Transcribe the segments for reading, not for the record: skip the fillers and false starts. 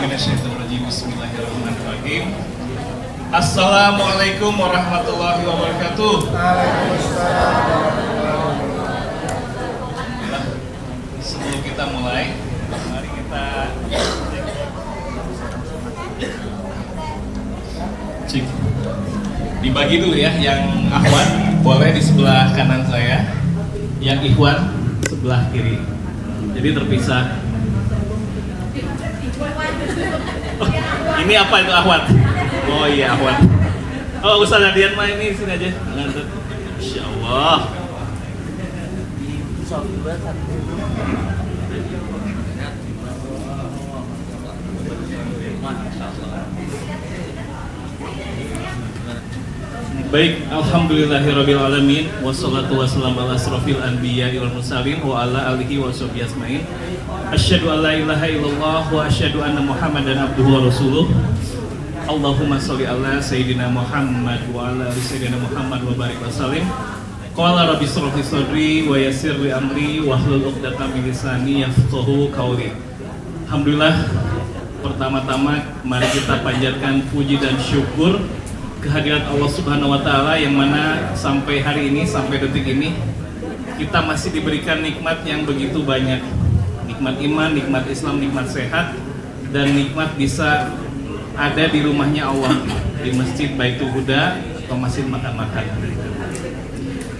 minasyaitonirrajim. Bismillahirrahmanirrahim. Assalamualaikum warahmatullahi wabarakatuh. Sebelum kita mulai, mari kita cek. Dibagi dulu ya, yang akhwat boleh di sebelah kanan saya, yang ikhwan sebelah kiri. Jadi terpisah. Oh, ini apa itu akhwat? Oh iya akhwat. Oh Ustaz Adian mah ini sini aja. Insya Allah. Baik, alhamdulillahirrabbilalamin. Wassalatu wassalamu ala asrofil anbiya'i wal mursalin wa ala alihi wa sahbihi asma'in. Asyhadu an la ilaha illallah wa asyhadu anna Muhammadan abduhu wa rasuluh. Allahumma sholli ala sayyidina Muhammad wa ala ali sayyidina Muhammad wa barik wa sallim. Qala rabbi shrah li sadri wa yassir li amri wahlul 'uqdatam min lisani yafqahu qawli. Alhamdulillah, pertama-tama mari kita panjatkan puji dan syukur kehadirat Allah Subhanahu wa taala yang mana sampai hari ini, sampai detik ini kita masih diberikan nikmat yang begitu banyak. Nikmat iman, nikmat Islam, nikmat sehat, dan nikmat bisa ada di rumahnya Allah, di Masjid Baitul Huda atau Masjid Makan-Makan.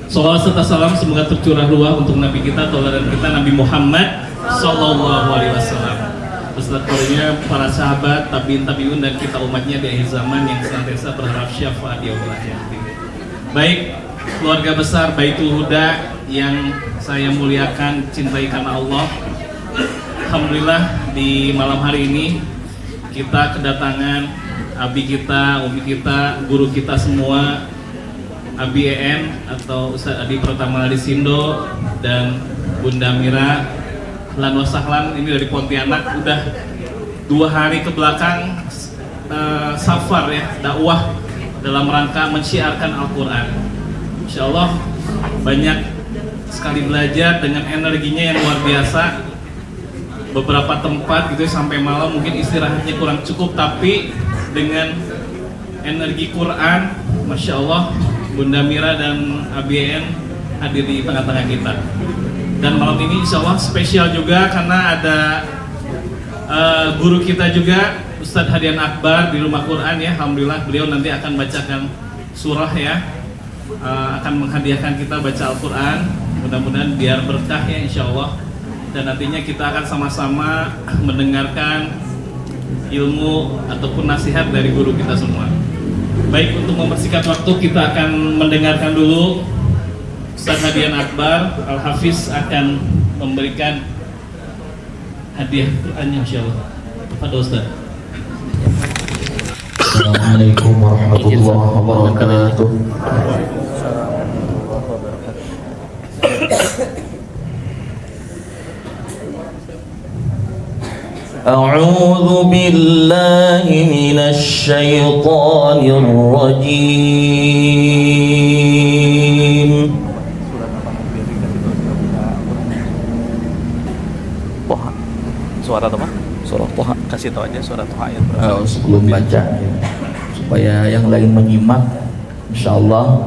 Shalawat serta salam semoga tercurah luah untuk Nabi kita, tauladan kita, Nabi Muhammad Sallallahu Alaihi Wasallam, beserta para sahabat, tabiin dan kita umatnya di akhir zaman yang senantiasa berharap syafaat di yaumil akhir. Baik, keluarga besar Baitul Huda yang saya muliakan, cintai karena Allah. Alhamdulillah di malam hari ini kita kedatangan abi kita, umi kita, guru kita semua, Abi EN atau Ustaz Adi Pratama di Sindo dan Bunda Mira lan wasahlan ini dari Pontianak. Udah 2 hari ke belakang safar ya, dakwah dalam rangka mensyiarkan Al-Quran. Insya Allah banyak sekali belajar dengan energinya yang luar biasa. Beberapa tempat gitu sampai malam mungkin istirahatnya kurang cukup, tapi dengan energi Quran, Masya Allah, Bunda Mira dan ABN hadir di tengah-tengah kita. Dan malam ini insya Allah spesial juga karena ada guru kita juga, Ustadz Hadian Akbar di Rumah Quran ya. Alhamdulillah beliau nanti akan bacakan surah ya, akan menghadiahkan kita baca Al-Quran. Mudah-mudahan biar berkah ya insya Allah. Dan nantinya kita akan sama-sama mendengarkan ilmu ataupun nasihat dari guru kita semua. Baik, untuk mempersingkat waktu kita akan mendengarkan dulu Ustaz Hadian Akbar. Al-Hafiz akan memberikan hadiah Qurannya insyaallah. Kepada Ustaz. Assalamualaikum warahmatullahi wabarakatuh. أعوذ بالله من الشيطان الرجيم. Toha. Suara apa? Suara Toha. Kasih tahu aja suara Toha ayat berapa. Sebelum baca ya, supaya yang lain menyimak, insyaallah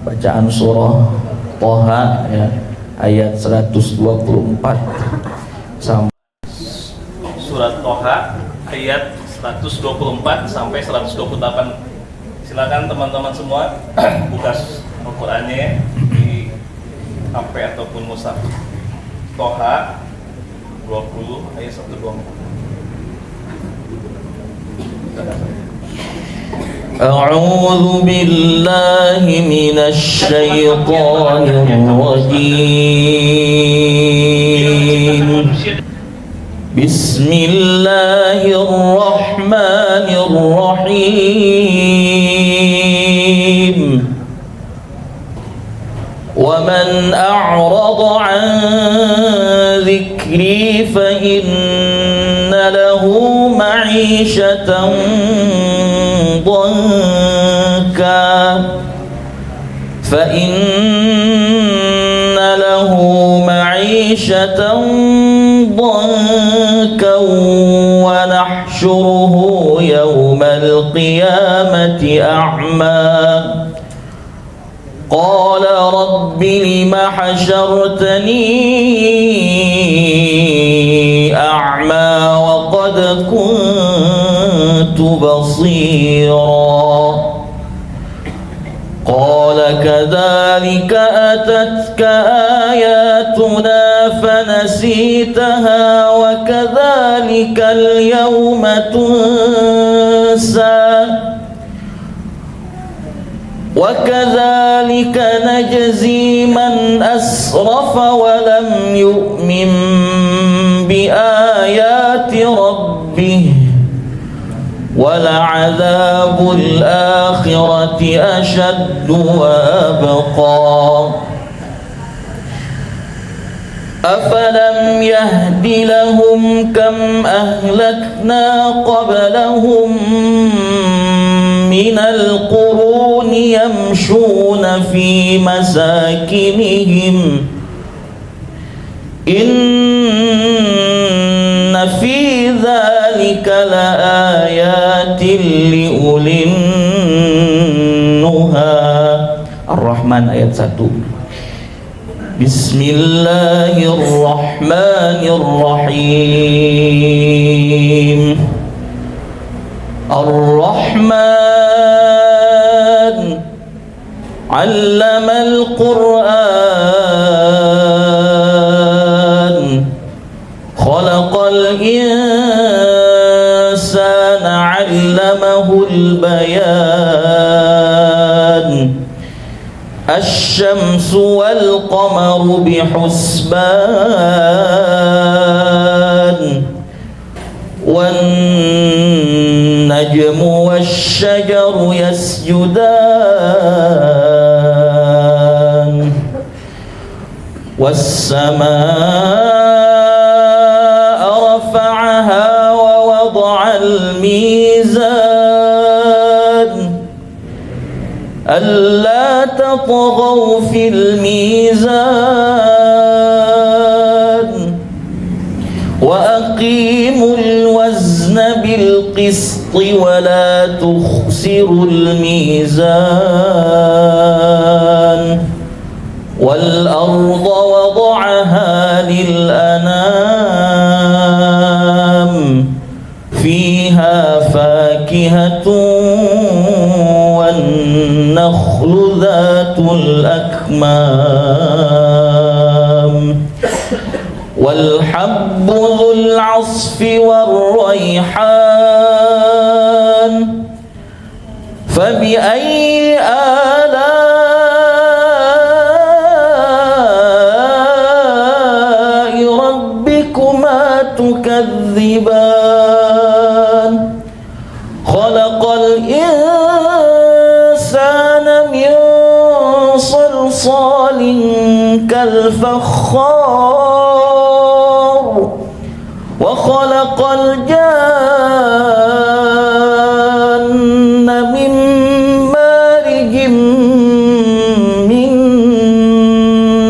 bacaan surah Toha ya, ayat 124 sampai Surat Toha ayat 124 sampai 128. Silakan teman-teman semua buka Al-Qur'annya di HP ataupun mushaf. Toha 20 ayat 124. أعوذ بالله من الشيطان الرجيم. بسم الله الرحمن الرحيم. ومن أعرض عن ذكري فإن له معيشة ضنكا فإن له معيشة ضنكا ونحشره ونحشره يوم القيامة أعمى قال رب لم حشرتني أعمى وقد كنت بصيرا قال كذلك أتتك آياتنا فنسيتها وكذلك اليوم تنسى وكذلك نجزي من أسرف ولم يؤمن بآيات ربه ولعذاب الآخرة أشد وأبقى أفلم يهد لهم كم أهلكنا قبلهم من القرون يمشون في مساكنهم إن في ذلك لآيات لأولي النهى. Ar-Rahman ayat 1. Bismillahirrahmanirrahim. Ar-Rahman 'allamal Qur'an khalaqal insana 'allamahul bayan الشمس والقمر بحسبان والنجم والشجر يسجدان والسماء رفعها ووضع الميزان ألا تطغوا في الميزان وأقيموا الوزن بالقسط ولا تخسروا الميزان والأرض وضعها للأنام فيها فاكهة والنخل ذات الأكمام والحب ذو العصف والريحان فبأي آلاء ربكما تكذبان خلق الإنسان من صلصال كالفخار وخلق الجان من مارج من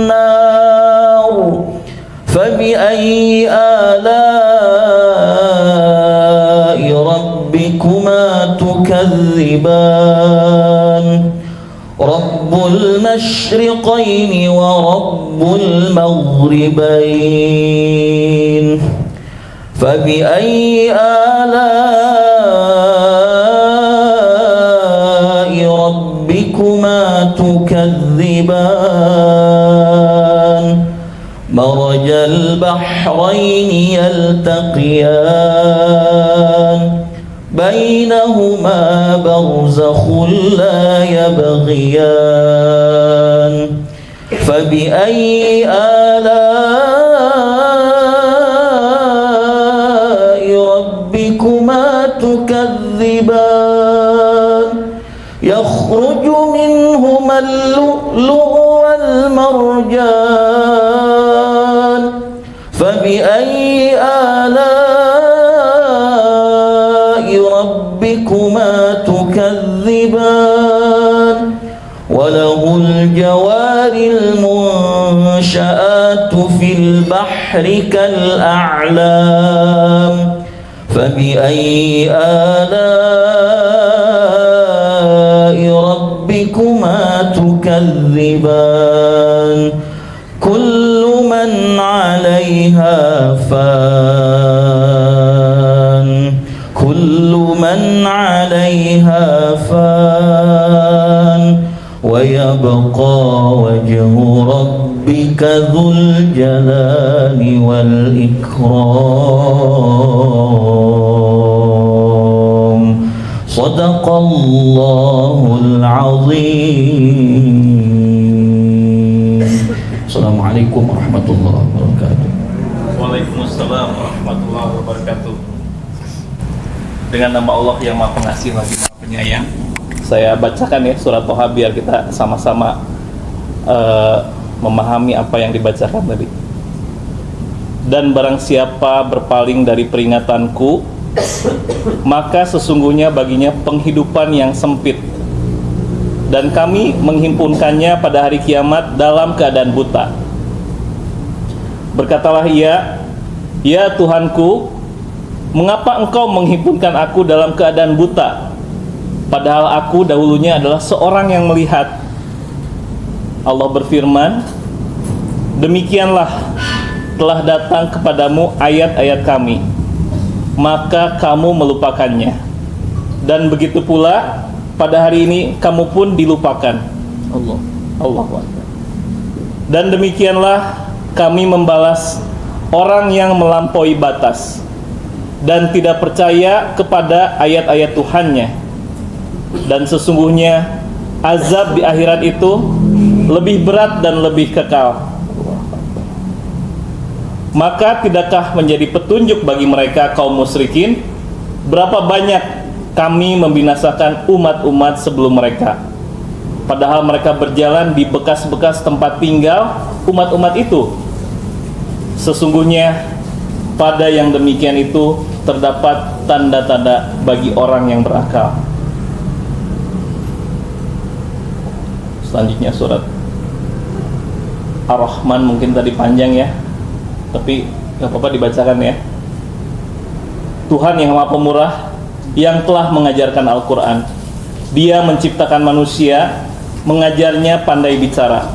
نار فبأي آلاء ربكما تكذبان رب المشرقين ورب المغربين فبأي آلاء ربكما تكذبان مرج البحرين يلتقيان بينهما برزخ لا يبغيان فبأي آلاء ربكما تكذبان يخرج منهما اللؤلؤ والمرجان فبأي آلاء ربكما تكذبان وله الجوار المنشآت في البحر كالأعلام فبأي آلاء ربكما تكذبان كل من عليها فان كل من عليها فان ويبقى وجه ربك ذو الجلال والإكرام صدق الله العظيم. Assalamualaikum warahmatullahi wabarakatuh. Waalaikumsalam warahmatullahi wabarakatuh. Dengan nama Allah yang Maha Pengasih lagi Maha Penyayang, saya bacakan ya surat Toha biar kita sama-sama memahami apa yang dibacakan tadi. Dan barang siapa berpaling dari peringatanku, maka sesungguhnya baginya penghidupan yang sempit, dan kami menghimpunkannya pada hari kiamat dalam keadaan buta. Berkatalah ia, ya Tuhanku, mengapa engkau menghimpunkan aku dalam keadaan buta, padahal aku dahulunya adalah seorang yang melihat. Allah berfirman, demikianlah telah datang kepadamu ayat-ayat kami, maka kamu melupakannya, dan begitu pula pada hari ini kamu pun dilupakan. Allahu Akbar. Dan demikianlah kami membalas orang yang melampaui batas dan tidak percaya kepada ayat-ayat Tuhannya, dan sesungguhnya azab di akhirat itu lebih berat dan lebih kekal. Maka tidakkah menjadi petunjuk bagi mereka kaum musyrikin berapa banyak kami membinasakan umat-umat sebelum mereka, padahal mereka berjalan di bekas-bekas tempat tinggal umat-umat itu. Sesungguhnya pada yang demikian itu terdapat tanda-tanda bagi orang yang berakal. Selanjutnya surat Ar-Rahman, mungkin tadi panjang ya, tapi gak apa-apa dibacakan ya. Tuhan yang Maha Pemurah, yang telah mengajarkan Al-Quran. Dia menciptakan manusia, mengajarnya pandai bicara.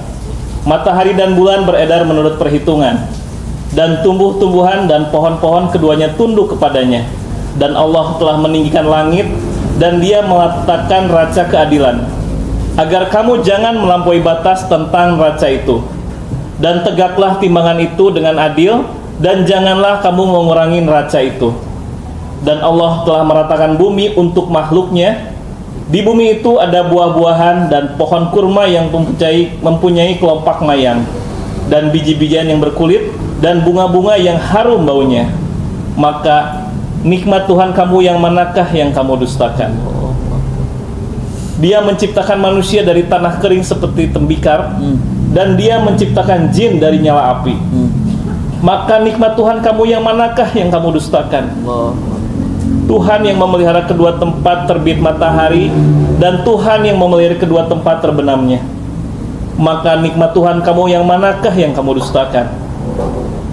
Matahari dan bulan beredar menurut perhitungan, dan tumbuh-tumbuhan dan pohon-pohon keduanya tunduk kepadanya. Dan Allah telah meninggikan langit, dan Dia meletakkan raca keadilan, agar kamu jangan melampaui batas tentang raca itu. Dan tegaklah timbangan itu dengan adil, dan janganlah kamu mengurangi raca itu. Dan Allah telah meratakan bumi untuk makhluknya. Di bumi itu ada buah-buahan dan pohon kurma yang mempunyai kelopak mayang, dan biji-bijian yang berkulit, dan bunga-bunga yang harum baunya. Maka nikmat Tuhan kamu yang manakah yang kamu dustakan? Dia menciptakan manusia dari tanah kering seperti tembikar, dan Dia menciptakan jin dari nyala api. Maka nikmat Tuhan kamu yang manakah yang kamu dustakan? Tuhan yang memelihara kedua tempat terbit matahari, dan Tuhan yang memelihara kedua tempat terbenamnya. Maka nikmat Tuhan kamu yang manakah yang kamu dustakan?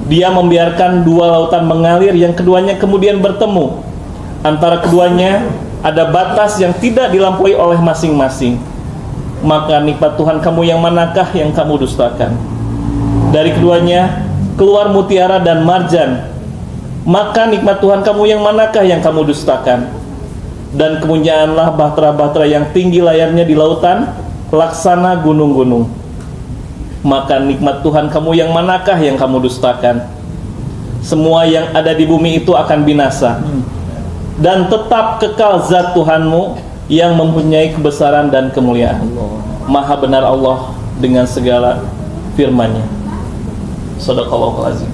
Dia membiarkan dua lautan mengalir, yang keduanya kemudian bertemu. Antara keduanya ada batas yang tidak dilampaui oleh masing-masing. Maka nikmat Tuhan kamu yang manakah yang kamu dustakan? Dari keduanya keluar mutiara dan marjan. Maka nikmat Tuhan kamu yang manakah yang kamu dustakan? Dan kemunyaanlah bahtera-bahtera yang tinggi layarnya di lautan, laksana gunung-gunung. Maka nikmat Tuhan kamu yang manakah yang kamu dustakan? Semua yang ada di bumi itu akan binasa, dan tetap kekal zat Tuhanmu yang mempunyai kebesaran dan kemuliaan. Maha benar Allah dengan segala firman-Nya. Shadaqallahul azim.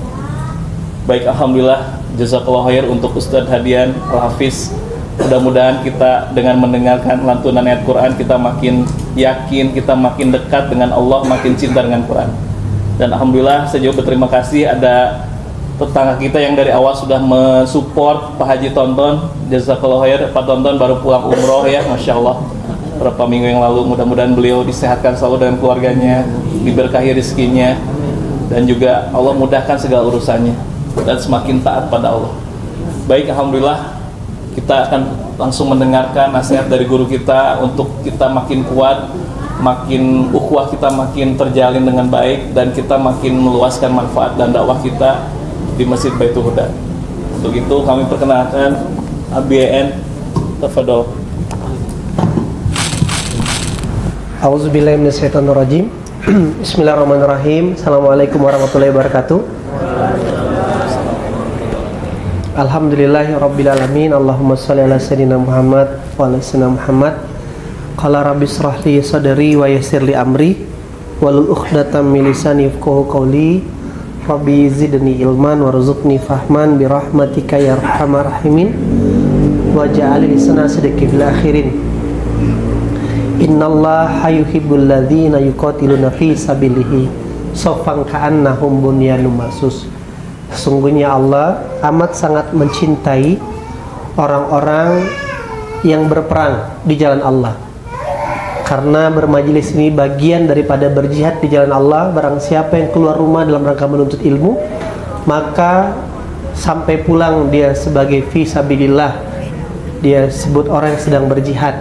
Baik, alhamdulillah, jazakallahu khair untuk Ustadz Hadian Al-Hafiz. Mudah-mudahan kita dengan mendengarkan lantunan ayat Quran, kita makin yakin, kita makin dekat dengan Allah, makin cinta dengan Quran. Dan alhamdulillah saya juga berterima kasih ada tetangga kita yang dari awal sudah mensupport Pak Haji Tonton. Jazakallahu khair, Pak Tonton baru pulang umroh ya, Masya Allah, beberapa minggu yang lalu. Mudah-mudahan beliau disehatkan selalu dengan keluarganya, diberkahi rezekinya, dan juga Allah mudahkan segala urusannya, dan semakin taat pada Allah. Baik, alhamdulillah kita akan langsung mendengarkan nasihat dari guru kita untuk kita makin kuat, makin ukhuwah kita makin terjalin dengan baik, dan kita makin meluaskan manfaat dan dakwah kita di Masjid Baitul Huda. Untuk itu kami perkenalkan ABN, tafadhol. A'udzubillahi minasyaitonirrajim. Bismillahirrahmanirrahim. Assalamualaikum warahmatullahi wabarakatuh. Alhamdulillahi rabbil alamin. Allahumma shalli ala sayyidina Muhammad wa ala sayyidina Muhammad. Qala rabbi shrah li sadri wa yassir li amri wahlul 'uqdatam min lisani yafqahu qawli. Rabbi zidni ilman warzuqni fahman bi rahmatika ya arhamar rahimin. Waj'al lisana sidqi fil akhirin. Innallaha yuhibbul ladzina yuqatiluna fi sabilihi shaffan ka'annahum bunyanun marsus. Sesungguhnya Allah amat sangat mencintai orang-orang yang berperang di jalan Allah. Karena bermajelis ini bagian daripada berjihad di jalan Allah. Barang siapa yang keluar rumah dalam rangka menuntut ilmu, maka sampai pulang dia sebagai fi sabilillah. Dia sebut orang yang sedang berjihad.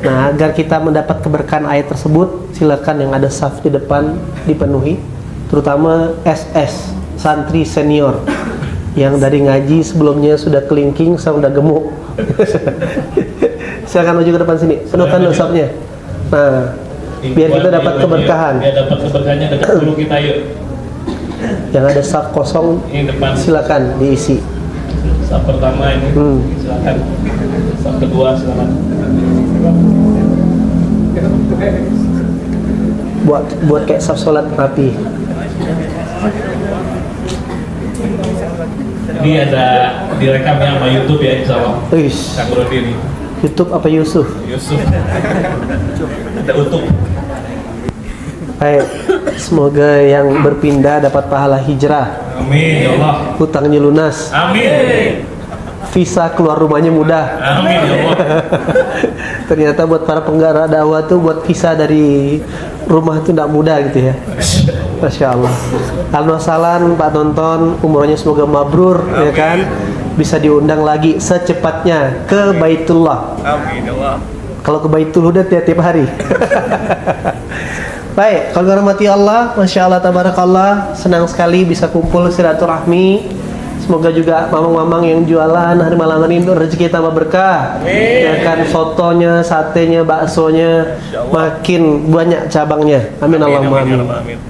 Nah, agar kita mendapat keberkahan ayat tersebut, silakan yang ada saf di depan dipenuhi, terutama SS, santri senior yang dari ngaji sebelumnya sudah kelingking, sekarang sudah gemuk. Silakan maju ke depan sini, penuhkan dulu safnya. Nah, biar kita dapat keberkahan. Biar dapat keberkahannya dekat guru kita, yuk. Yang ada saf kosong, Ini depan. silakan diisi. Saf pertama ini, silakan. Saf kedua, silakan. Buat kayak saf sholat rapi. Ini ada direkamnya sama YouTube ya, insya Allah. Uish, Kang Rodi ini. YouTube apa Yusuf? Yusuf. Ada utuh. Baik, semoga yang berpindah dapat pahala hijrah, Amin ya Allah. hutangnya lunas, Amin. visa keluar rumahnya mudah. Amin ya Allah. Ternyata buat para penggarap dakwah tuh buat visa dari rumah tuh tidak mudah gitu ya. Masya Allah. Alhamdulillah Pak Tonton, umrohnya semoga mabrur. Ya kan, bisa diundang lagi secepatnya ke Baitullah. Amin ya Allah. Kalau ke Baitul Huda tiap hari. Baik, kalau dirahmati Allah, Masya Allah, Tabarakallah, senang sekali bisa kumpul silaturahmi. Semoga juga mamang-mamang yang jualan hari malam ini rezeki tambah berkah. Ya kan, sotonya, satenya, baksonya makin banyak cabangnya. Amin Allahumma amin.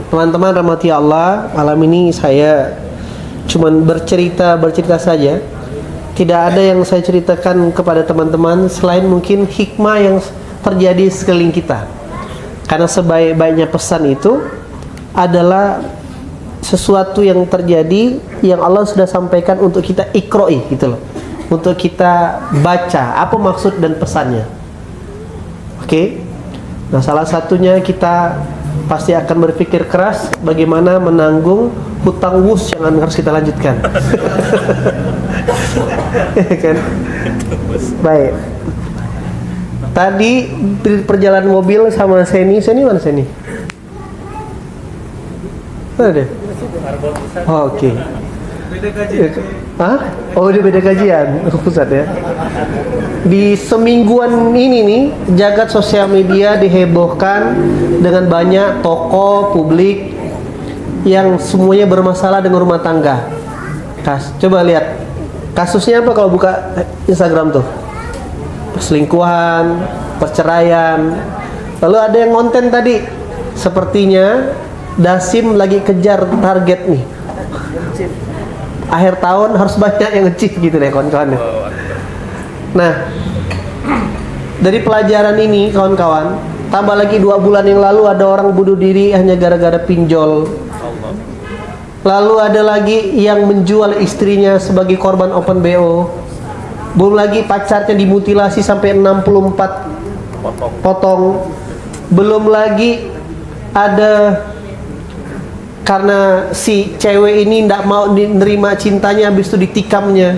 Teman-teman rahmati Allah, malam ini saya cuman bercerita saja. Tidak ada yang saya ceritakan kepada teman-teman selain mungkin hikmah yang terjadi sekeliling kita. Karena sebaik-baiknya pesan itu adalah sesuatu yang terjadi yang Allah sudah sampaikan untuk kita ikroi gitu loh. Untuk kita baca apa maksud dan pesannya. Oke. Nah, salah satunya kita pasti akan berpikir keras bagaimana menanggung hutang wus yang harus kita lanjutkan. Kan? Baik. Tadi perjalanan mobil sama Seni mana Seni? Mana deh? Oh, oke. Beda kajian. Hah? Oh, dia beda kajian. Pusat ya. Di semingguan ini nih, jagat sosial media dihebohkan dengan banyak tokoh publik yang semuanya bermasalah dengan rumah tangga. Coba lihat kasusnya apa kalau buka Instagram tuh? Perselingkuhan, perceraian. Lalu ada yang konten tadi, sepertinya Dasim lagi kejar target nih. Akhir tahun harus banyak yang ngecip gitu deh kawan-kawan. Nah, dari pelajaran ini kawan-kawan, tambah lagi 2 bulan yang lalu ada orang bunuh diri hanya gara-gara pinjol. Lalu ada lagi yang menjual istrinya sebagai korban open BO. Belum lagi pacarnya dimutilasi sampai 64 potong. Belum lagi ada karena si cewek ini tidak mau menerima cintanya, habis itu ditikamnya.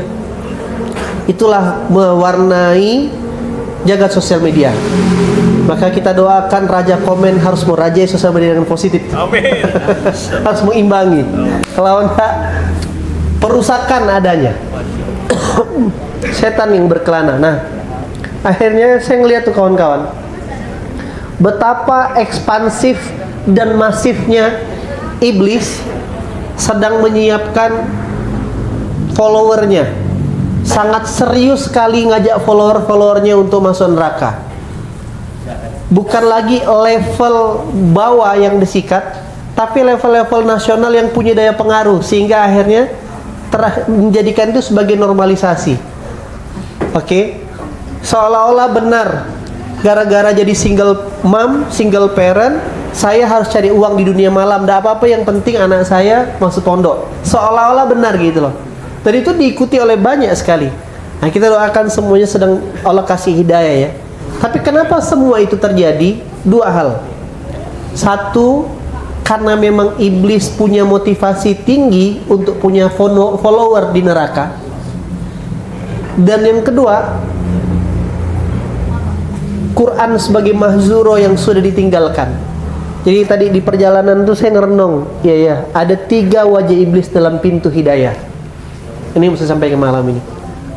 Itulah mewarnai jagat sosial media. Maka kita doakan raja komen harus merajai sosial media dengan positif. Amin. Harus mengimbangi. Kalau enggak perusakan adanya. Setan yang berkelana. Nah, akhirnya saya ngeliat tuh kawan-kawan, betapa ekspansif dan masifnya iblis sedang menyiapkan followernya. Sangat serius sekali ngajak follower-followernya untuk masuk neraka. Bukan lagi level bawah yang disikat, tapi level-level nasional yang punya daya pengaruh, sehingga akhirnya menjadikan itu sebagai normalisasi. Oke, seolah-olah benar, gara-gara jadi single mom, single parent, saya harus cari uang di dunia malam. Tidak apa-apa, yang penting anak saya masuk pondok. Seolah-olah benar gitu loh. Dan itu diikuti oleh banyak sekali. Nah, kita doakan semuanya sedang Allah kasih hidayah ya. Tapi kenapa semua itu terjadi? Dua hal. Satu, karena memang iblis punya motivasi tinggi untuk punya follower di neraka. Dan yang kedua, Quran sebagai mahzuro yang sudah ditinggalkan. Jadi tadi di perjalanan tuh saya ngerenung, ya, ada 3 wajah iblis dalam pintu hidayah. Ini bisa sampai ke malam ini.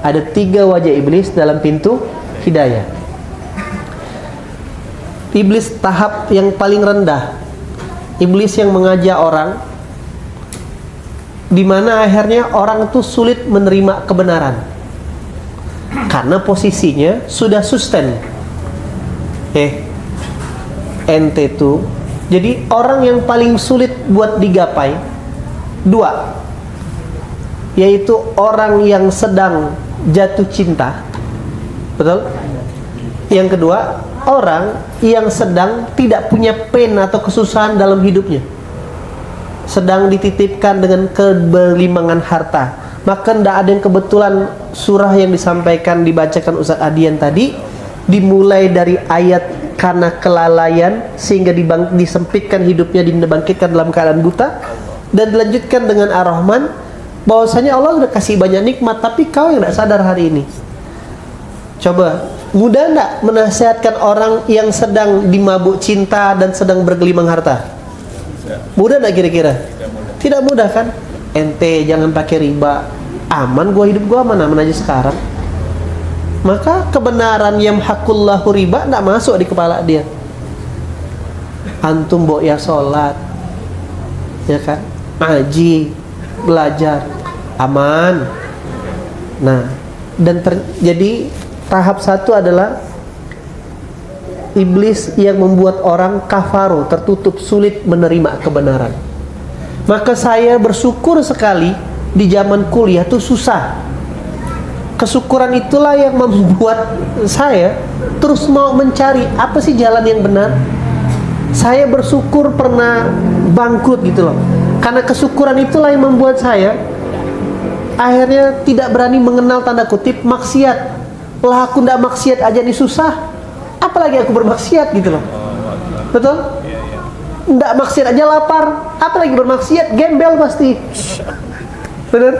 Ada 3 wajah iblis dalam pintu hidayah. Iblis tahap yang paling rendah, iblis yang mengajak orang, di mana akhirnya orang itu sulit menerima kebenaran karena posisinya sudah sustain. Ente tuh, jadi orang yang paling sulit buat digapai 2, yaitu orang yang sedang jatuh cinta. Betul? Yang kedua, orang yang sedang tidak punya pain atau kesusahan dalam hidupnya, sedang dititipkan dengan keberlimangan harta. Maka tidak ada yang kebetulan surah yang disampaikan, dibacakan Ustaz Adian tadi, dimulai dari ayat karena kelalaian sehingga disempitkan hidupnya, dibangkitkan dalam keadaan buta, dan dilanjutkan dengan Ar-Rahman, bahwasanya Allah sudah kasih banyak nikmat, tapi kau yang tidak sadar hari ini. Coba, mudah tidak menasihatkan orang yang sedang dimabuk cinta dan sedang bergelimang harta? Mudah tidak kira-kira? Tidak mudah kan? Ente jangan pakai riba, aman, gua hidup gua aman aja sekarang. Maka kebenaran yamhaqullahu riba tidak masuk di kepala dia. Antum mbok ya sholat, ya kan, ngaji, belajar, aman. Nah, dan jadi tahap 1 adalah iblis yang membuat orang kafaru, tertutup, sulit menerima kebenaran. Maka saya bersyukur sekali di zaman kuliah tuh susah. Kesyukuran itulah yang membuat saya terus mau mencari apa sih jalan yang benar. Saya bersyukur pernah bangkrut gitu loh. Karena kesyukuran itulah yang membuat saya akhirnya tidak berani mengenal tanda kutip maksiat. Lah aku tidak maksiat aja nih susah, apalagi aku bermaksiat gitu loh. Betul? Tidak maksiat aja lapar, apalagi bermaksiat, gembel pasti. Bener?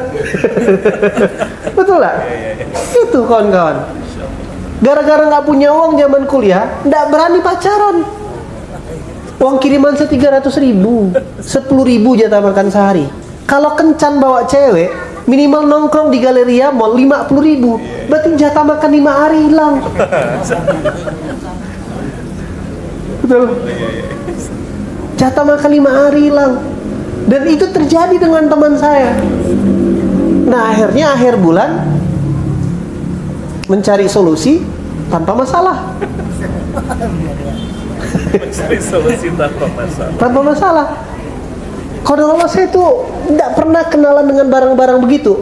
Betul lah? Itu kawan-kawan. Gara-gara nggak punya uang zaman kuliah, nggak berani pacaran. Uang kiriman 300.000, 10.000 jatah makan sehari. Kalau kencan bawa cewek, minimal nongkrong di Galeria Mall 50.000. Berarti jatah makan 5 hari hilang. Betul? Jatah makan 5 hari hilang. Dan itu terjadi dengan teman saya. Nah, akhirnya akhir bulan mencari solusi tanpa masalah. Mencari solusi tanpa masalah. Tanpa masalah. Kalau saya tuh tidak pernah kenalan dengan barang-barang begitu.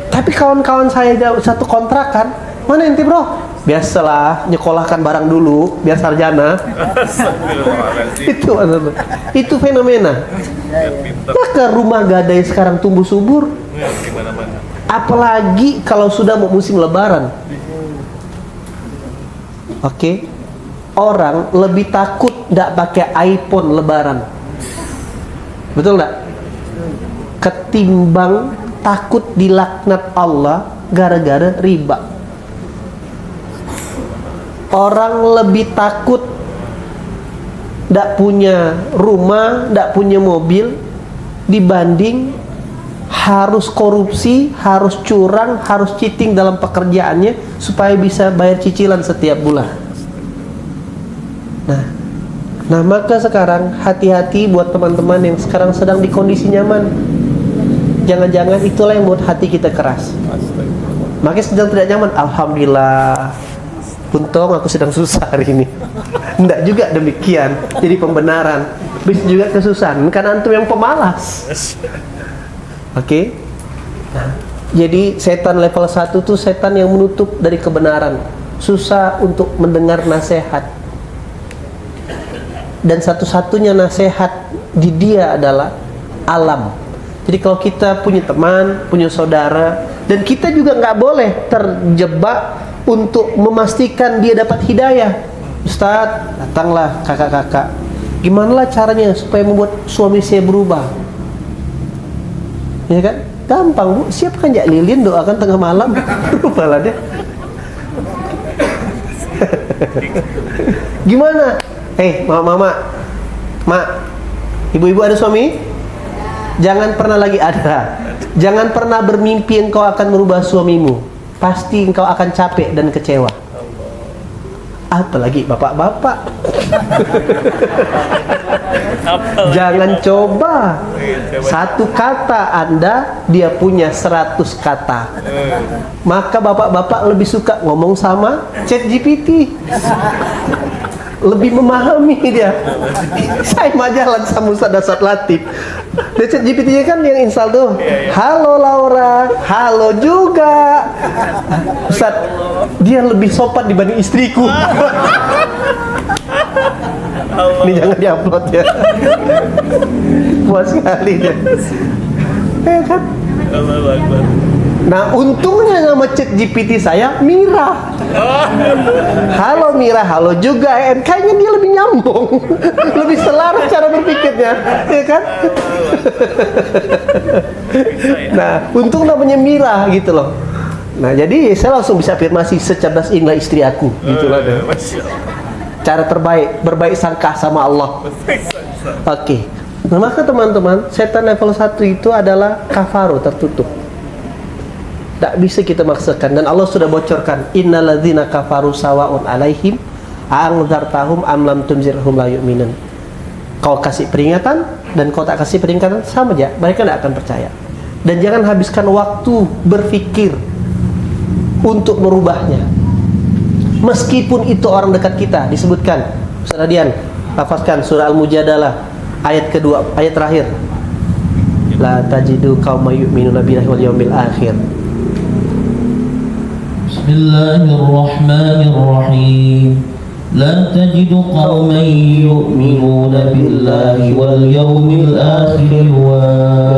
Tapi kawan-kawan saya satu kontrakan, mana ente bro? Biasalah, nyekolahkan barang dulu biar sarjana. Itu fenomena. Maka rumah gadai sekarang tumbuh subur. Apalagi kalau sudah mau musim lebaran. Oke. Orang lebih takut tidak pakai iPhone lebaran. Betul enggak? Ketimbang takut dilaknat Allah gara-gara riba. Orang lebih takut tidak punya rumah, tidak punya mobil, dibanding harus korupsi, harus curang, harus cheating dalam pekerjaannya supaya bisa bayar cicilan setiap bulan. Nah maka sekarang hati-hati buat teman-teman yang sekarang sedang di kondisi nyaman. Jangan-jangan itulah yang membuat hati kita keras. Makanya sedang tidak nyaman, alhamdulillah, untung aku sedang susah hari ini. Tidak juga demikian. Jadi pembenaran, bisa juga kesusahan, karena antum yang pemalas. Oke? Nah, jadi setan level 1 itu setan yang menutup dari kebenaran, susah untuk mendengar nasihat. Dan satu-satunya nasihat di dia adalah alam. Jadi kalau kita punya teman, punya saudara, dan kita juga nggak boleh terjebak untuk memastikan dia dapat hidayah. Ustaz, datanglah kakak-kakak, gimana lah caranya supaya membuat suami saya berubah? Ya kan? Gampang bu, siapkan jak lilin, doakan tengah malam, berubahlah dia. Gimana? Mama, mak, ibu-ibu ada suami? Jangan pernah lagi ada. Jangan pernah bermimpi engkau akan merubah suamimu. Pasti engkau akan capek dan kecewa. Apalagi bapak-bapak. Jangan coba. Satu kata Anda, dia punya 100 kata. Maka bapak-bapak lebih suka ngomong sama ChatGPT. Lebih memahami dia. Saya mah jalan sama Ustaz Dasar Latif. Dan ChatGPT-nya kan yang install tuh. Halo Laura, halo juga. Ustaz, dia lebih sopan dibanding istriku. Ini jangan diupload ya. Puas sekali dia. Ya kan? Nah, untungnya nama ChatGPT saya Mira. Halo Mira, halo juga. Kayaknya dia lebih nyambung, lebih selaras cara berpikirnya, ya kan? Nah, untung namanya Mira gitu loh. Nah, jadi saya langsung bisa afirmasi, secerdas inilah istri aku, gitu loh. Cara terbaik, berbaik sangka sama Allah. Oke. Nah, maka teman-teman, setan level 1 itu adalah kafaru, tertutup. Tak bisa kita maksakan, dan Allah sudah bocorkan, innalladzina kafaru sawa'un alaihim a'anzartahum am lam tunzirhum la yu'minun. Kau kasih peringatan dan kau tak kasih peringatan, sama aja, mereka tidak akan percaya. Dan jangan habiskan waktu berpikir untuk merubahnya, meskipun itu orang dekat kita. Disebutkan, Ustaz Radian hafazkan surah Al-Mujadalah ayat kedua, ayat terakhir, la tajidu qauma yu'minuna billahi wal yawmil akhir. Bismillahirrahmanirrahim. La tajidu qauman yu'minuna billahi wal yawmil akhir wa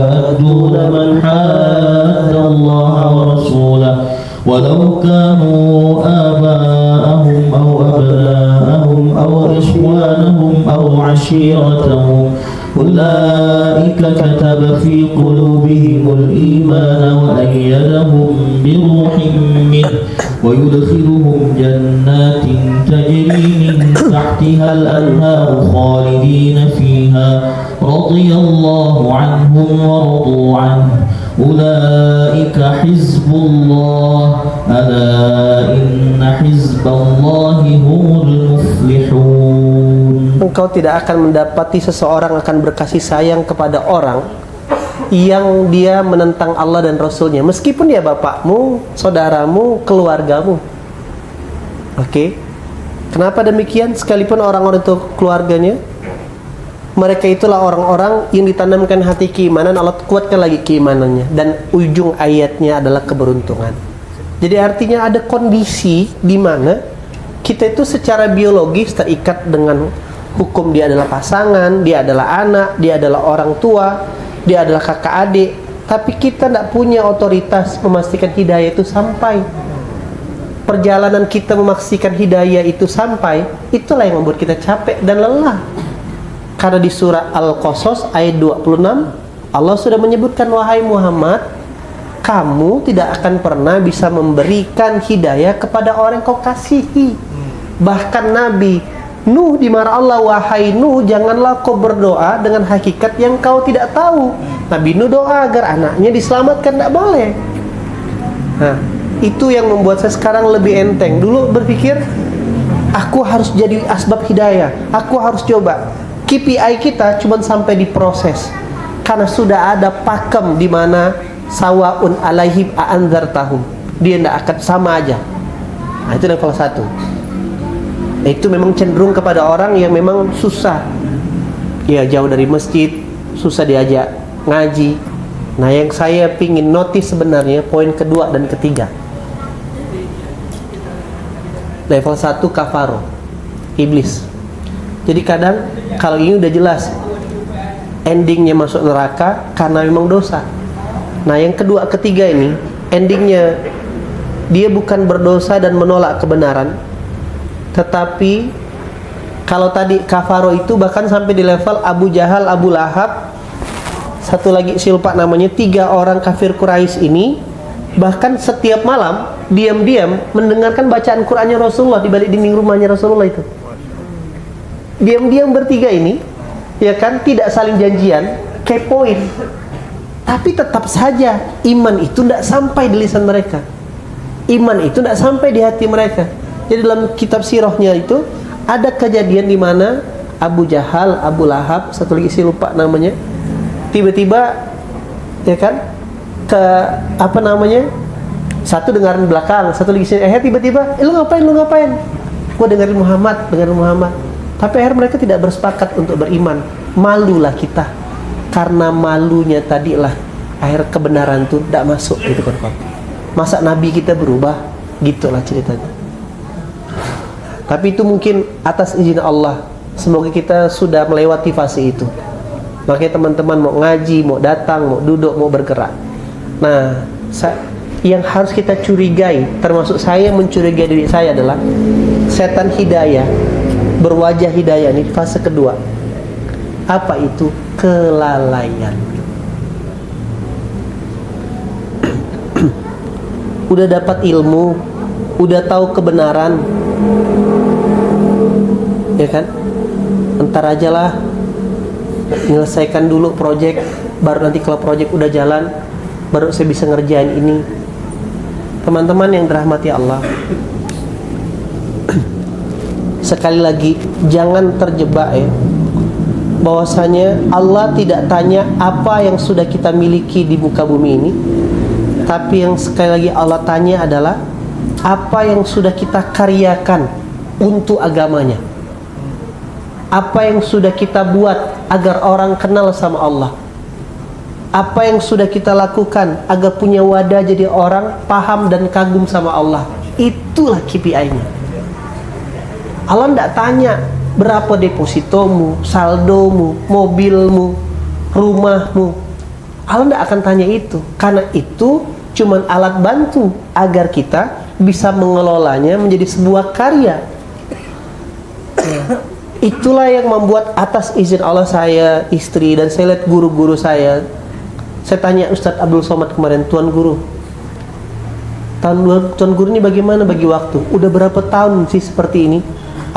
yadduna man hadda Allah wa rasulahu walau kanu aba'ahum aw abna'ahum aw ikhwanahum aw 'ashiratahum أولئك كتب في قلوبهم الإيمان وأيدهم بروح منه ويدخلهم جنات تجري من تحتها الأنهار خالدين فيها رضي الله عنهم ورضوا عنه أولئك حزب الله ألا إن حزب الله هم المفلحون. Engkau tidak akan mendapati seseorang akan berkasih sayang kepada orang yang dia menentang Allah dan Rasulnya, meskipun dia bapakmu, saudaramu, keluargamu. Oke? Kenapa demikian? Sekalipun orang-orang itu keluarganya, mereka itulah orang-orang yang ditanamkan hati keimanan, Allah kuatkan lagi keimanannya, dan ujung ayatnya adalah keberuntungan. Jadi artinya ada kondisi di mana kita itu secara biologis terikat dengan hukum. Dia adalah pasangan, dia adalah anak, dia adalah orang tua, dia adalah kakak adik, tapi kita tidak punya otoritas memastikan hidayah itu sampai. Perjalanan kita memastikan hidayah itu sampai, itulah yang membuat kita capek dan lelah. Karena di surah Al-Qasas ayat 26 Allah sudah menyebutkan, wahai Muhammad, kamu tidak akan pernah bisa memberikan hidayah kepada orang yang kau kasihi. Bahkan Nabi Nuh dimarah Allah, wahai Nuh, janganlah kau berdoa dengan hakikat yang kau tidak tahu. Nabi Nuh doa agar anaknya diselamatkan, tidak boleh. Nah, itu yang membuat saya sekarang lebih enteng. Dulu berpikir, aku harus jadi asbab hidayah, aku harus coba. KPI kita cuma sampai di proses, karena sudah ada pakem di mana sawaun alaihim a'anzartahum, dia tidak akan sama aja. Nah, itu level 1. Itu memang cenderung kepada orang yang memang susah, ya jauh dari masjid, susah diajak ngaji. Nah, yang saya pingin notice sebenarnya poin kedua dan ketiga. Level 1 kafaro, iblis. Jadi kadang kalau ini udah jelas endingnya masuk neraka karena memang dosa. Nah, yang kedua ketiga ini endingnya dia bukan berdosa dan menolak kebenaran, tetapi kalau tadi kafaro itu bahkan sampai di level Abu Jahal, Abu Lahab, satu lagi si lupa namanya, 3 orang kafir Quraisy ini bahkan setiap malam diam-diam mendengarkan bacaan Qur'annya Rasulullah di balik dinding rumahnya Rasulullah itu. Diam-diam bertiga ini, ya kan, tidak saling janjian, kepoin. Tapi tetap saja iman itu tidak sampai di lisan mereka. Iman itu tidak sampai di hati mereka. Jadi dalam kitab sirahnya itu ada kejadian di mana Abu Jahal, Abu Lahab, satu lagi saya lupa namanya, tiba-tiba, ya kan, ke apa namanya, satu dengarin belakang, satu lagi tiba-tiba, lu ngapain? Gua dengerin Muhammad. Tapi akhirnya mereka tidak bersepakat untuk beriman. Malulah kita, karena malunya tadilah akhir kebenaran itu tidak masuk gitu kan. Masa Nabi kita berubah? Gitulah ceritanya. Tapi itu mungkin atas izin Allah. Semoga kita sudah melewati fase itu. Makanya teman-teman mau ngaji, mau datang, mau duduk, mau bergerak. Nah, yang harus kita curigai, termasuk saya mencurigai diri saya, adalah setan hidayah, berwajah hidayah ini fase kedua. Apa itu? Kelalaian. Udah dapat ilmu, udah tahu kebenaran, ya kan, entar aja lah, menyelesaikan dulu proyek, baru nanti kalau proyek udah jalan baru saya bisa ngerjain ini. Teman-teman yang dirahmati Allah, sekali lagi jangan terjebak ya, bahwasanya Allah tidak tanya apa yang sudah kita miliki di muka bumi ini, tapi yang sekali lagi Allah tanya adalah apa yang sudah kita karyakan untuk agamanya, apa yang sudah kita buat agar orang kenal sama Allah, apa yang sudah kita lakukan agar punya wadah jadi orang paham dan kagum sama Allah. Itulah KPI-nya. Allah tidak tanya berapa depositomu, saldomu, mobilmu, rumahmu. Allah tidak akan tanya itu, karena itu cuman alat bantu agar kita bisa mengelolanya menjadi sebuah karya. Itulah yang membuat atas izin Allah saya, istri, dan saya lihat guru-guru saya tanya Ustadz Abdul Somad kemarin, Tuan Guru, Tuan Guru ini bagaimana bagi waktu? Udah berapa tahun sih seperti ini?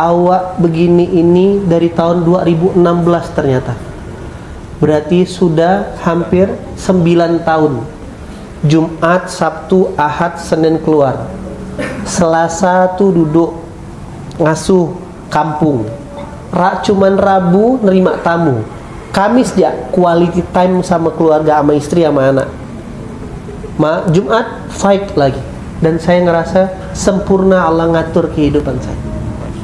Awak begini ini dari tahun 2016 ternyata. Berarti sudah hampir 9 tahun. Jumat, Sabtu, Ahad, Senin keluar. Selasa tuh duduk ngasuh kampung. Cuman Rabu nerima tamu. Kamis ya quality time sama keluarga, sama istri, sama anak. Jumat fight lagi. Dan saya ngerasa sempurna Allah ngatur kehidupan saya.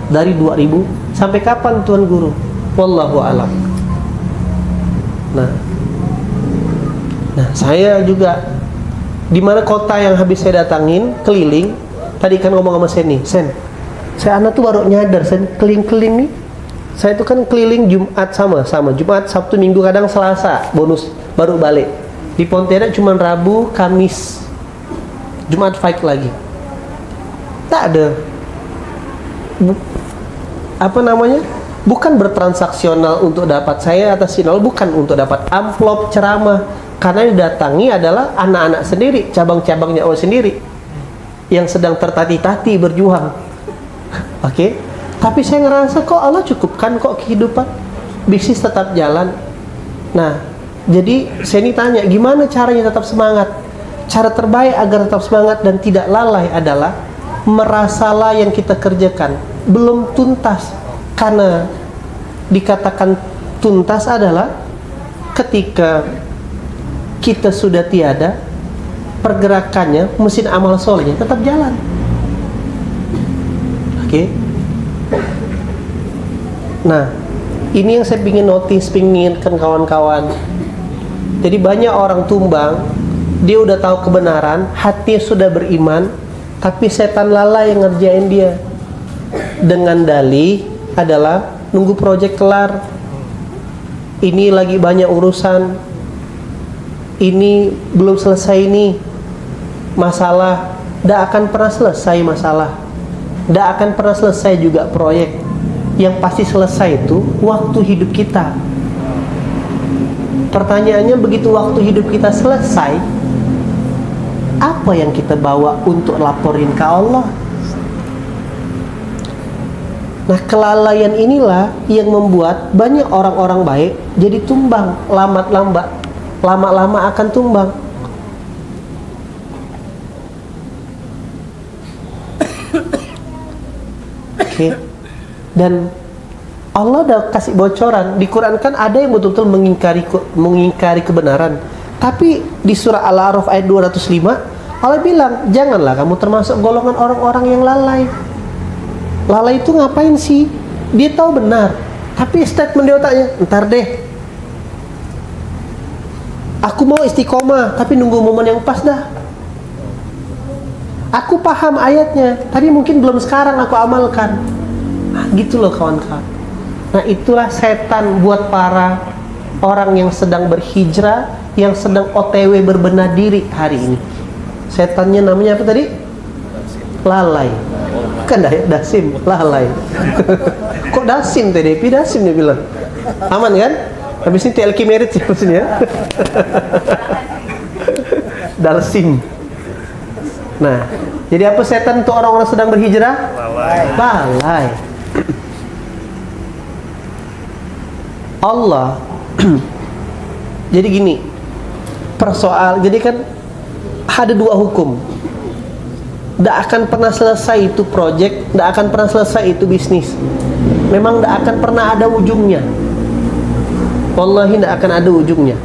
Dari 2000 sampai kapan Tuan Guru? Wallahu alam. Nah, saya juga di mana kota yang habis saya datangin keliling. Tadi kan ngomong sama Sen, saya anak tuh baru nyadar, Sen, keliling-keliling nih. Saya tuh kan keliling Jumat sama Jumat, Sabtu, Minggu, kadang Selasa bonus baru balik. Di Pontianak cuma Rabu, Kamis, Jumat fight lagi. Tak ada bukan bertransaksional untuk dapat saya atas sinol, bukan untuk dapat amplop ceramah, karena yang didatangi adalah anak-anak sendiri, cabang-cabangnya orang sendiri yang sedang tertati-tati berjuang. Oke? Tapi saya ngerasa kok Allah cukupkan kok kehidupan, bisnis tetap jalan. Nah, jadi saya ini tanya, gimana caranya tetap semangat? Cara terbaik agar tetap semangat dan tidak lalai adalah merasalah yang kita kerjakan belum tuntas. Karena dikatakan tuntas adalah ketika kita sudah tiada, pergerakannya, mesin amal solehnya tetap jalan. Oke. Nah, ini yang saya ingin notice, pinginkan kawan-kawan. Jadi banyak orang tumbang, dia udah tahu kebenaran, hatinya sudah beriman, tapi setan lalai yang ngerjain dia. Dengan dalih adalah nunggu proyek kelar. Ini lagi banyak urusan. Ini belum selesai ini. Masalah, tidak akan pernah selesai masalah. Tidak akan pernah selesai juga proyek. Yang pasti selesai itu waktu hidup kita. Pertanyaannya, begitu waktu hidup kita selesai, apa yang kita bawa untuk laporin ke Allah? Nah, kelalaian inilah yang membuat banyak orang-orang baik jadi tumbang, lama-lama akan tumbang. Oke. Dan Allah udah kasih bocoran di Quran, kan ada yang betul-betul mengingkari kebenaran. Tapi di surah Al-A'raf ayat 205 Allah bilang, janganlah kamu termasuk golongan orang-orang yang lalai. Lalai itu ngapain sih? Dia tahu benar, tapi statement di otaknya, ntar deh, aku mau istiqomah, tapi nunggu momen yang pas dah. Aku paham ayatnya, tapi mungkin belum sekarang aku amalkan. Nah, gitu loh kawan-kawan. Nah, itulah setan buat para orang yang sedang berhijrah, yang sedang OTW berbenah diri hari ini. Setannya namanya apa tadi? Lalai. Bukan dasim, lalai. Kok dasim tadi? Dasim dia bilang. Aman kan? Habis ini TLK merit sih maksudnya. Dalsim. Nah, jadi apa setan untuk orang-orang sedang berhijrah? Lalai. Allah. Jadi gini, jadi kan ada dua hukum. Tidak akan pernah selesai itu project, tidak akan pernah selesai itu bisnis. Memang tidak akan pernah ada ujungnya. Wallahi tidak akan ada ujungnya.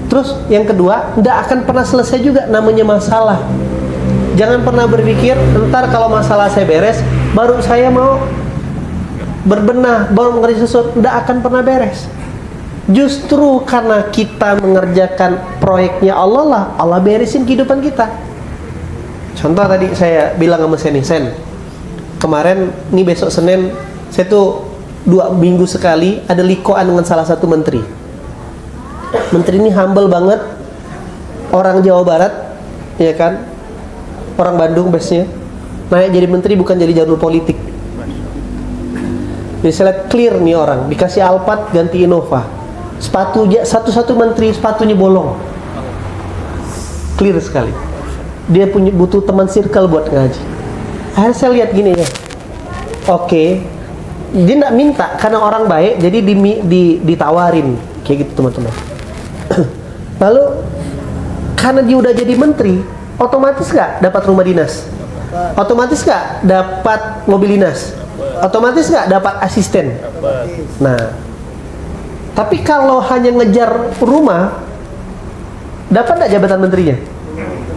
Terus yang kedua, tidak akan pernah selesai juga namanya masalah. Jangan pernah berpikir, ntar kalau masalah saya beres, baru saya mau berbenah, baru mengerjakan sesuatu. Tidak akan pernah beres. Justru karena kita mengerjakan proyeknya Allah lah, Allah beresin kehidupan kita. Contoh tadi saya bilang sama Sen, kemarin, nih besok Senin, saya tuh 2 minggu sekali ada likoan dengan salah satu menteri. Menteri ini humble banget, orang Jawa Barat, ya kan, orang Bandung base-nya, naik jadi menteri bukan jadi jalur politik. Jadi saya lihat clear nih orang, dikasih Alphard ganti Innova, sepatu satu-satu menteri sepatunya bolong, clear sekali. Dia butuh teman circle buat ngaji. Akhirnya saya lihat gini ya, oke, dia tidak minta karena orang baik, jadi ditawarin kayak gitu teman-teman. Lalu karena dia udah jadi menteri, otomatis nggak dapat rumah dinas, otomatis nggak dapat mobil dinas, otomatis nggak dapat asisten. Nah, tapi kalau hanya ngejar rumah, dapat nggak jabatan menterinya?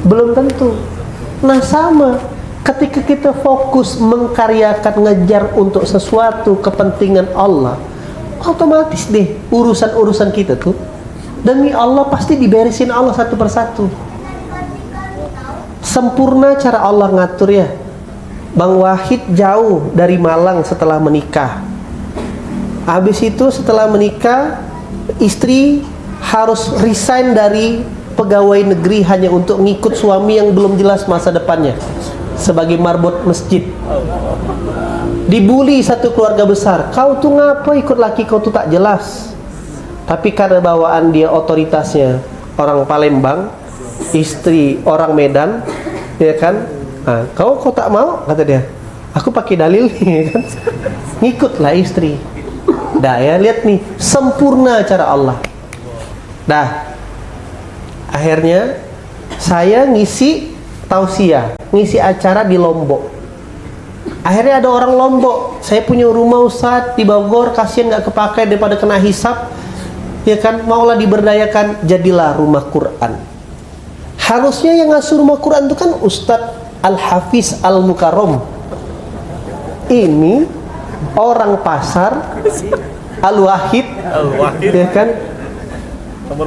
Belum tentu. Nah, sama ketika kita fokus mengkaryakan, ngejar untuk sesuatu kepentingan Allah, otomatis deh urusan-urusan kita tuh demi Allah pasti diberesin Allah satu persatu. Sempurna cara Allah ngatur ya. Bang Wahid jauh dari Malang setelah menikah. Habis itu setelah menikah, istri harus resign dari pegawai negeri hanya untuk ngikut suami yang belum jelas masa depannya sebagai marbot masjid. Dibully satu keluarga besar, kau tuh ngapa ikut laki kau tuh tak jelas. Tapi karena bawaan dia otoritasnya orang Palembang, istri orang Medan, ya kan, nah, kau tak mau, kata dia, Aku pakai dalil nih kan. Ngikutlah istri. Dah ya, lihat nih, sempurna cara Allah. Dah. Akhirnya saya ngisi tausiah, ngisi acara di Lombok. Akhirnya ada orang Lombok, saya punya rumah Ustaz di Bogor, kasihan nggak kepakai daripada kena hisap. Ya kan, maulah diberdayakan, jadilah rumah Quran. Harusnya yang ngasuh rumah Quran itu kan Ustadz Al-Hafiz Al-Mukarram. Ini orang pasar Al-Wahid, ya kan,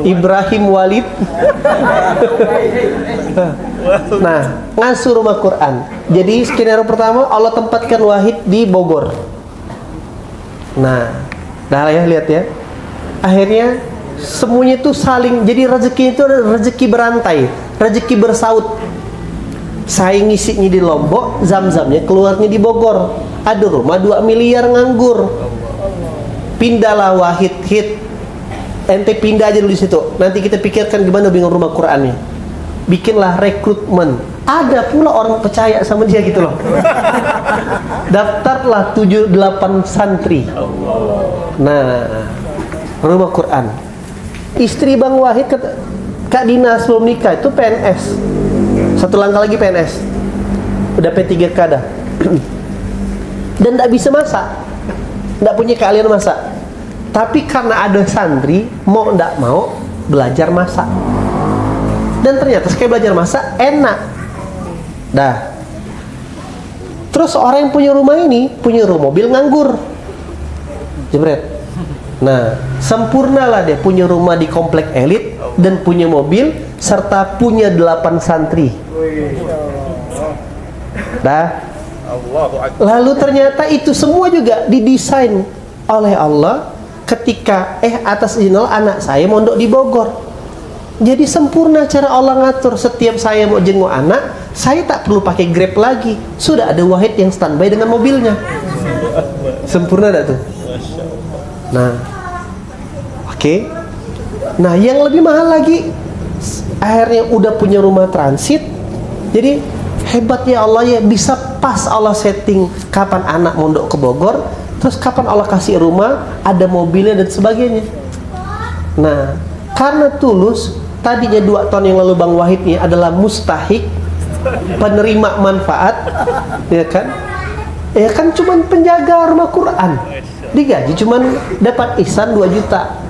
Ibrahim Walid. Nah, ngasuh rumah Quran. Jadi skenario pertama Allah tempatkan Wahid di Bogor. Nah, dah ya, lihat ya. Akhirnya semuanya itu saling, jadi rezeki itu ada rezeki berantai, rezeki bersaut. Saya ngisinya di Lombok, zam-zamnya keluarnya di Bogor. Ada rumah 2 miliar nganggur. Pindahlah Wahid hit. Ente pindah aja dulu di situ. Nanti kita pikirkan gimana bingung rumah Qurannya. Bikinlah rekrutmen. Ada pula orang percaya sama dia gitu loh. Daftarlah 7-8 santri. Nah, rumah Quran. Istri Bang Wahid, Kak Dina sebelum nikah itu PNS. Satu langkah lagi PNS. Udah P3K dah. Dan tidak bisa masak, tidak punya keahlian masak. Tapi karena ada santri, mau tidak mau belajar masak. Dan ternyata sekali belajar masak enak. Dah. Terus orang yang punya rumah ini punya mobil nganggur. Jebret. Nah, sempurnalah dia punya rumah di komplek elit dan punya mobil serta punya 8 santri. Dah. Lalu ternyata itu semua juga didesain oleh Allah ketika atas izin Allah anak saya mondok di Bogor. Jadi sempurna cara Allah ngatur. Setiap saya mau jenguk anak, saya tak perlu pakai Grab lagi. Sudah ada Wahid yang standby dengan mobilnya. Sempurna dah tuh. Nah, oke. Nah, yang lebih mahal lagi, akhirnya udah punya rumah transit. Jadi hebat ya Allah ya, bisa pas Allah setting kapan anak mondok ke Bogor, terus kapan Allah kasih rumah, ada mobilnya dan sebagainya. Nah, karena tulus, tadinya 2 tahun yang lalu Bang Wahid ini adalah mustahik, penerima manfaat, ya kan? Ya kan cuman penjaga rumah Quran, digaji cuman dapat ihsan 2 juta.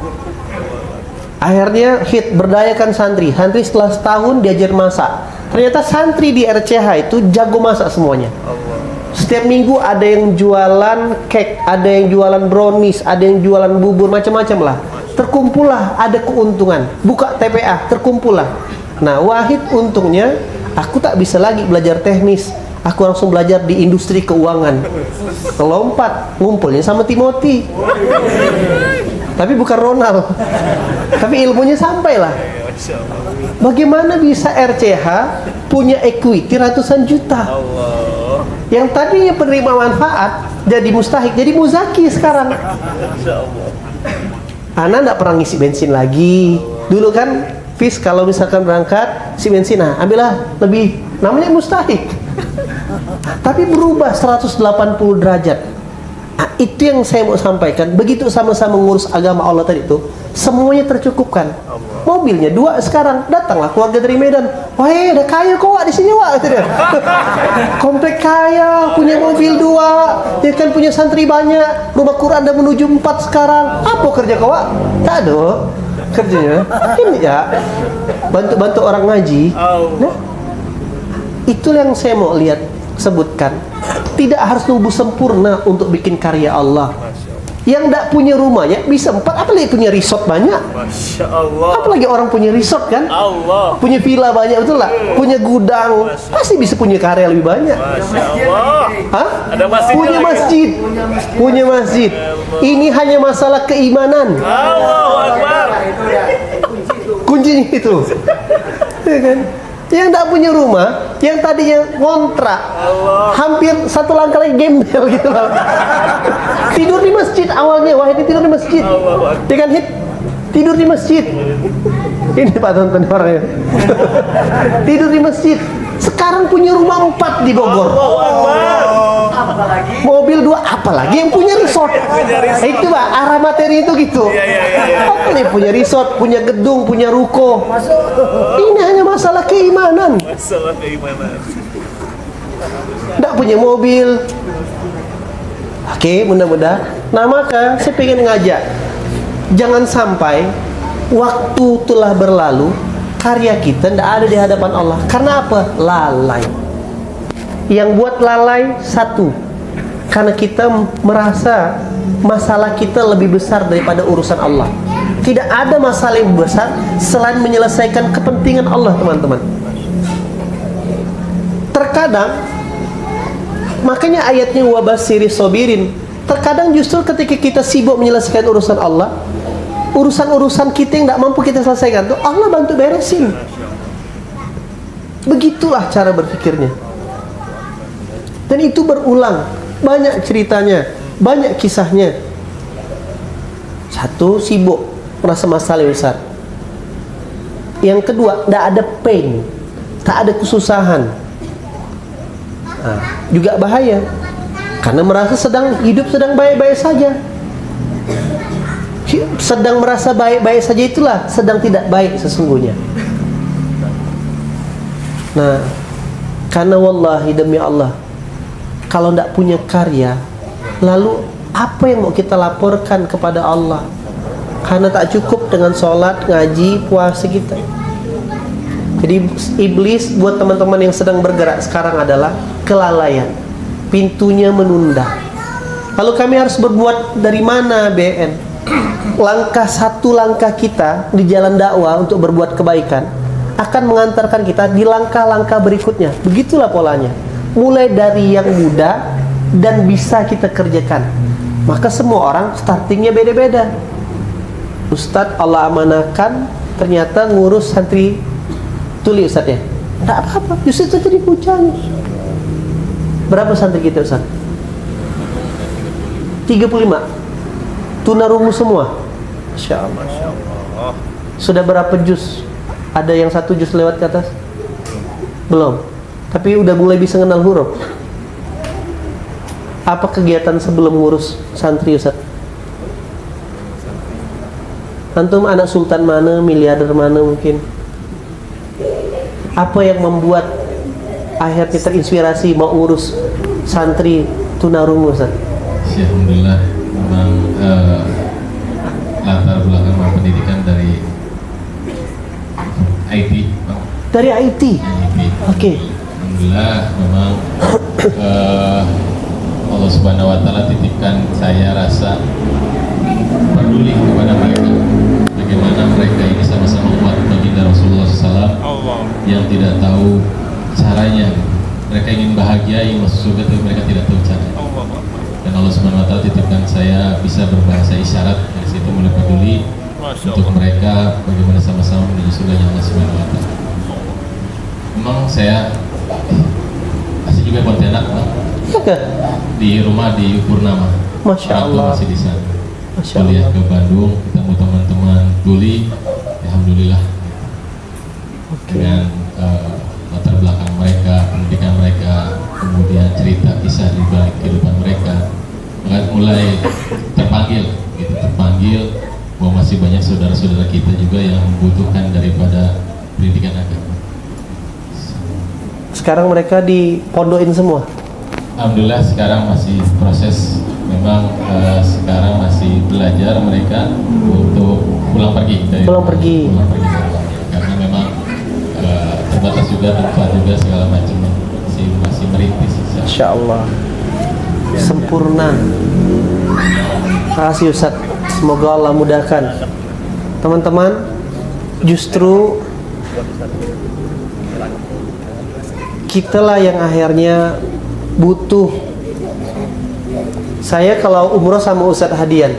Akhirnya hit berdayakan santri. Santri setelah setahun diajar masak. Ternyata santri di RCH itu jago masak semuanya. Setiap minggu ada yang jualan cake, ada yang jualan brownies, ada yang jualan bubur, macam-macam lah. Terkumpullah, ada keuntungan. Buka TPA, terkumpullah. Nah, Wahid untungnya, aku tak bisa lagi belajar teknis. Aku langsung belajar di industri keuangan. Lompat, ngumpulnya sama Timothy. Tapi bukan Ronald. Tapi ilmunya sampai lah. Bagaimana bisa RCH punya equity ratusan juta? Yang tadinya penerima manfaat jadi mustahik, jadi muzaki sekarang. Ana tidak pernah ngisi bensin lagi. Dulu kan Fis kalau misalkan berangkat si bensin, nah ambillah lebih, namanya mustahik. Tapi berubah 180 derajat. Nah, itu yang saya mau sampaikan. Begitu sama-sama ngurus agama Allah tadi itu, semuanya tercukupkan. Mobilnya 2 sekarang. Datanglah keluarga dari Medan. Wah, ada kaya kok di sini, Wak. Komplek kaya, punya mobil 2, dia kan punya santri banyak, rumah Quran udah menuju 4 sekarang. Apa kerja kau, Wak? Tak ada kerjanya. Ini ya, bantu-bantu orang ngaji. Nah, itu yang saya mau lihat, sebutkan. Tidak harus nunggu sempurna untuk bikin karya Allah. Yang tidak punya rumahnya bisa 4, apalagi punya resort banyak. Masya Allah. Apalagi orang punya resort kan, Allah. punya villa banyak, betul lah. Punya gudang, pasti bisa punya karya lebih banyak. Masya Allah. Hah? Ada masjid Punya lagi. masjid, punya masjid. Ini hanya masalah keimanan. Allahu Akbar. Kuncinya itu, ya kan? Yang tidak punya rumah, yang tadinya ngontrak, hampir 1 langkah lagi gembel gitu loh. Tidur di masjid awalnya, Wahid tidur di masjid. Dia kan hit tidur di masjid. Ini Pak tonton orangnya. Tidur di masjid. Sekarang punya rumah 4 di Bogor. Mobil 2, apalagi yang punya resort. Itu Pak, arah materi itu gitu. Apa nih punya resort, punya gedung, punya ruko. Ini hanya masalah keimanan. Nggak punya mobil. Oke, mudah-mudahan. Nah maka saya pengen ngajak, jangan sampai waktu telah berlalu, karya kita tidak ada di hadapan Allah. Karena apa? Lalai. Yang buat lalai satu, karena kita merasa masalah kita lebih besar daripada urusan Allah. Tidak ada masalah yang besar selain menyelesaikan kepentingan Allah, teman-teman. Terkadang, makanya ayatnya wabasiri sobirin. Terkadang justru ketika kita sibuk menyelesaikan urusan Allah, urusan-urusan kita yang tidak mampu kita selesaikan tuh Allah bantu beresin. Begitulah cara berpikirnya. Dan itu berulang, banyak ceritanya, banyak kisahnya. Satu, sibuk merasa masalah besar. Yang kedua, tidak ada pain, tak ada kesusahan. Nah, juga bahaya, karena merasa hidup sedang baik-baik saja. Sedang merasa baik-baik saja itulah sedang tidak baik sesungguhnya. Nah, karena wallahi demi Allah, kalau tidak punya karya, lalu apa yang mau kita laporkan kepada Allah? Karena tak cukup dengan sholat, ngaji, puasa kita. Jadi iblis buat teman-teman yang sedang bergerak sekarang adalah kelalaian, pintunya menunda. Lalu kami harus berbuat dari mana BN? Satu langkah kita di jalan dakwah untuk berbuat kebaikan akan mengantarkan kita di langkah-langkah berikutnya. Begitulah polanya. Mulai dari yang mudah dan bisa kita kerjakan. Maka semua orang startingnya beda-beda. Ustadz Allah amanahkan ternyata ngurus santri tuli Ustadz ya. Tidak apa-apa, justru itu jadi hujan. Berapa santri kita Ustadz? 35. Tunarungu semua. Masya Allah. Sudah berapa juz? Ada yang 1 juz lewat ke atas? Belum. Tapi udah mulai bisa kenal huruf. Apa kegiatan sebelum ngurus santri Ustaz? Antum anak sultan mana, miliarder mana mungkin? Apa yang membuat akhirnya terinspirasi mau ngurus santri tunarungu Ustaz? Alhamdulillah, memang latar belakang pendidikan dari IT, Pak. Dari IT? Oke. Alhamdulillah, memang Allah Subhanahu Wa Taala titipkan saya rasa peduli kepada mereka. Bagaimana mereka ini sama-sama umat baginda Rasulullah SAW yang tidak tahu caranya. Mereka ingin bahagia, ingin masuk surga, tapi mereka tidak tahu caranya. Dan Allah Subhanahu Wa Taala titipkan saya bisa berbahasa isyarat, dari situ mulai peduli untuk mereka bagaimana sama-sama menuju surganya Allah Subhanahu Wa Taala. Memang saya masih juga Pontianak, Pak. Di rumah di Purnama. Masya Allah. Masih di sana. Masya Kuliah Allah. ke Bandung, ketemu teman-teman tuli, alhamdulillah. Dengan latar belakang mereka, pendidikan mereka, kemudian cerita kisah di balik kehidupan mereka, maka mulai terpanggil bahwa masih banyak saudara-saudara kita juga yang membutuhkan daripada pendidikan agama. Sekarang mereka dipondokin semua. Alhamdulillah sekarang masih proses, memang sekarang masih belajar mereka untuk pulang pergi karena memang terbatas juga tempat juga segala macam, masih merintis. Insya Allah sempurna. Terima kasih Ustaz, semoga Allah mudahkan. Teman-teman, justru kitalah yang akhirnya butuh. Saya kalau umroh sama Ustadz Hadian,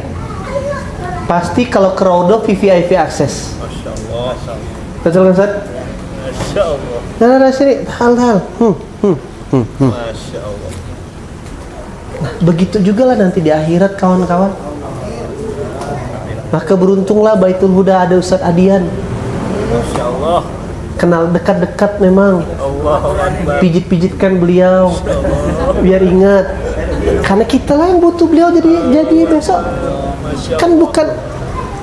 pasti kalau ke Raudhah VVIP akses. Betul kan Ustadz? Masya Allah. Nah, sini hal-hal. Masya Allah. Nah, begitu juga lah nanti di akhirat kawan-kawan. Maka beruntunglah Baitul Huda ada Ustadz Hadian. Masya Allah. Kenal dekat-dekat memang. Allahu Akbar. Pijit-pijitkan beliau biar ingat Karena kita lah yang butuh beliau jadi besok. Kan bukan.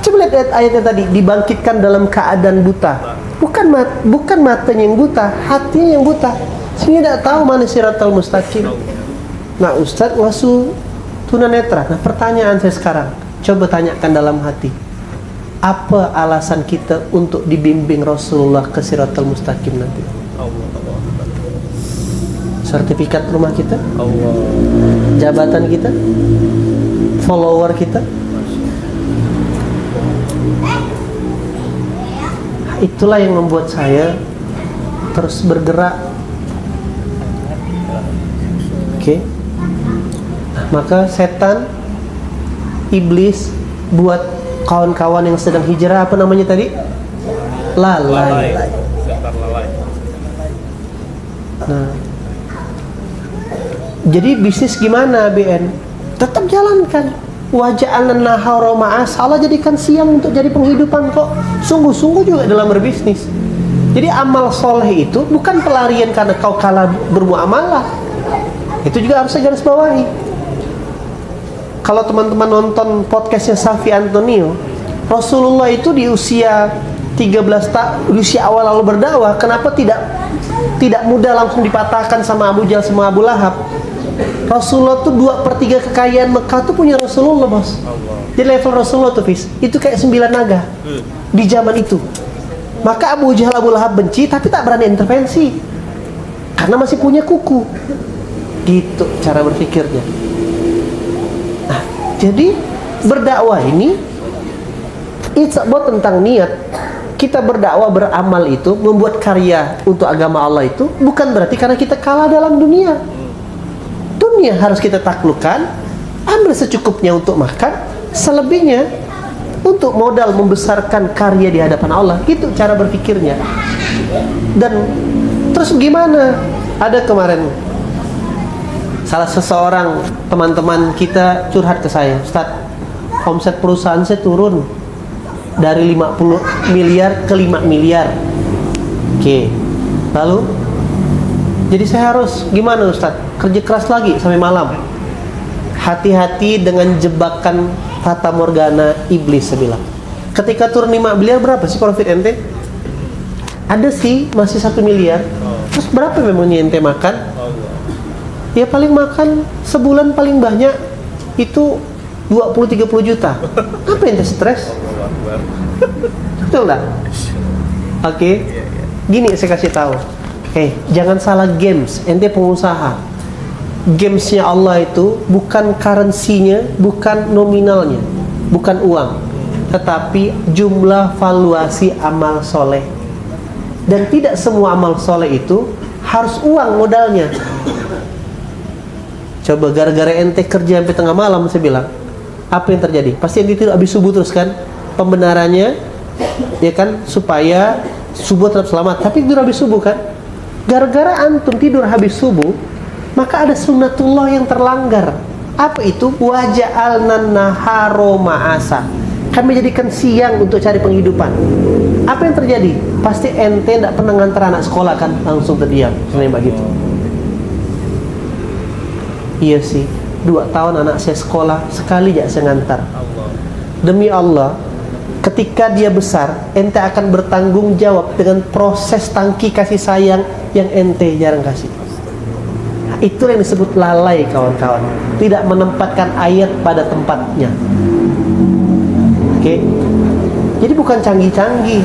Coba lihat ayatnya tadi, dibangkitkan dalam keadaan buta. Bukan matanya yang buta, hatinya yang buta. Sehingga tidak tahu mana siratal mustaqim. Nah, Ustadz ngasuh tunanetra. Nah, pertanyaan saya sekarang, coba tanyakan dalam hati. Apa alasan kita untuk dibimbing Rasulullah ke siratal mustaqim nanti? Sertifikat rumah kita? Jabatan kita? Follower kita? Itulah yang membuat saya terus bergerak. Oke. Maka setan, iblis buat kawan-kawan yang sedang hijrah, apa namanya tadi? Lalai. Nah, jadi bisnis gimana BN? Tetap jalankan. Waja'alna nahara ma'as, Allah jadikan siang untuk jadi penghidupan kok. Sungguh-sungguh juga dalam berbisnis. Jadi amal soleh itu bukan pelarian karena kau kalah bermuamalah. Itu juga harus garis bawahi. Kalau teman-teman nonton podcastnya Safi Antonio, Rasulullah itu di usia 13 tahun, di usia awal-awal berdakwah, kenapa tidak mudah langsung dipatahkan sama Abu Jahal sama Abu Lahab? Rasulullah tuh 2/3 kekayaan Mekah tuh punya Rasulullah, bos. Di level Rasulullah tuh, Fis, itu kayak 9 naga di zaman itu. Maka Abu Jahal, Abu Lahab benci, tapi tak berani intervensi karena masih punya kuku. Gitu cara berpikirnya. Nah, jadi berdakwah ini it's about tentang niat. Kita berdakwah, beramal itu, membuat karya untuk agama Allah itu bukan berarti karena kita kalah dalam dunia. Dunia harus kita taklukkan, ambil secukupnya untuk makan, selebihnya untuk modal membesarkan karya di hadapan Allah. Gitu cara berpikirnya. Dan terus gimana? Ada kemarin salah seseorang teman-teman kita curhat ke saya, Ustaz, omset perusahaan saya turun dari 50 miliar ke 5 miliar. Oke. Lalu jadi saya harus gimana, Ustaz? Kerja keras lagi sampai malam. Hati-hati dengan jebakan fata morgana iblis, saya bilang. Ketika turun 5 miliar, berapa sih profit ente? Ada sih masih 1 miliar. Terus berapa memangnya ente makan? Ya paling makan sebulan paling banyak itu 20-30 juta. Apa ente stres? Betul enggak? Oke. Gini saya kasih tahu. Jangan salah games. Ente pengusaha. Gamesnya Allah itu bukan currency-nya, bukan nominalnya, bukan uang, tetapi jumlah valuasi amal soleh. Dan tidak semua amal soleh itu harus uang modalnya. Coba gara-gara ente kerja sampai tengah malam, saya bilang, apa yang terjadi? Pasti ente tidur habis subuh terus kan? Pembenarannya, ya kan, supaya subuh tetap selamat. Tapi tidur habis subuh kan? Gara-gara antum tidur habis subuh, maka ada sunnatullah yang terlanggar. Apa itu? Waja'alna nahara ma'asa. Kami jadikan siang untuk cari penghidupan. Apa yang terjadi? Pasti ente tidak pernah ngantar anak sekolah kan? Langsung terdiam. Sebenarnya begitu. Iya sih, 2 tahun anak saya sekolah, sekali aja saya ngantar. Demi Allah, ketika dia besar, ente akan bertanggung jawab dengan proses tangki kasih sayang yang ente jarang kasih. Itu yang disebut lalai, kawan-kawan. Tidak menempatkan ayat pada tempatnya. Oke? Jadi bukan canggih-canggih.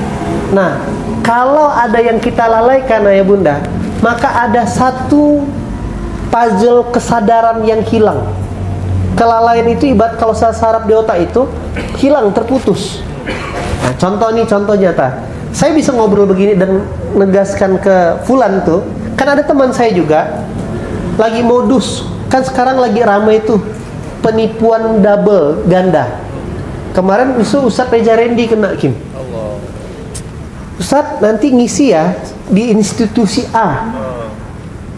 Nah, kalau ada yang kita lalaikan, ayah bunda, maka ada satu puzzle kesadaran yang hilang. Kelalaian itu ibarat kalau saraf di otak itu hilang, terputus. Nah, contoh nyata. Saya bisa ngobrol begini dan negaskan ke fulan tuh, kan ada teman saya juga lagi modus, kan sekarang lagi ramai itu penipuan double ganda. Kemarin Ustaz Reza Rendi kena, Kim. Ustaz nanti ngisi ya di institusi A.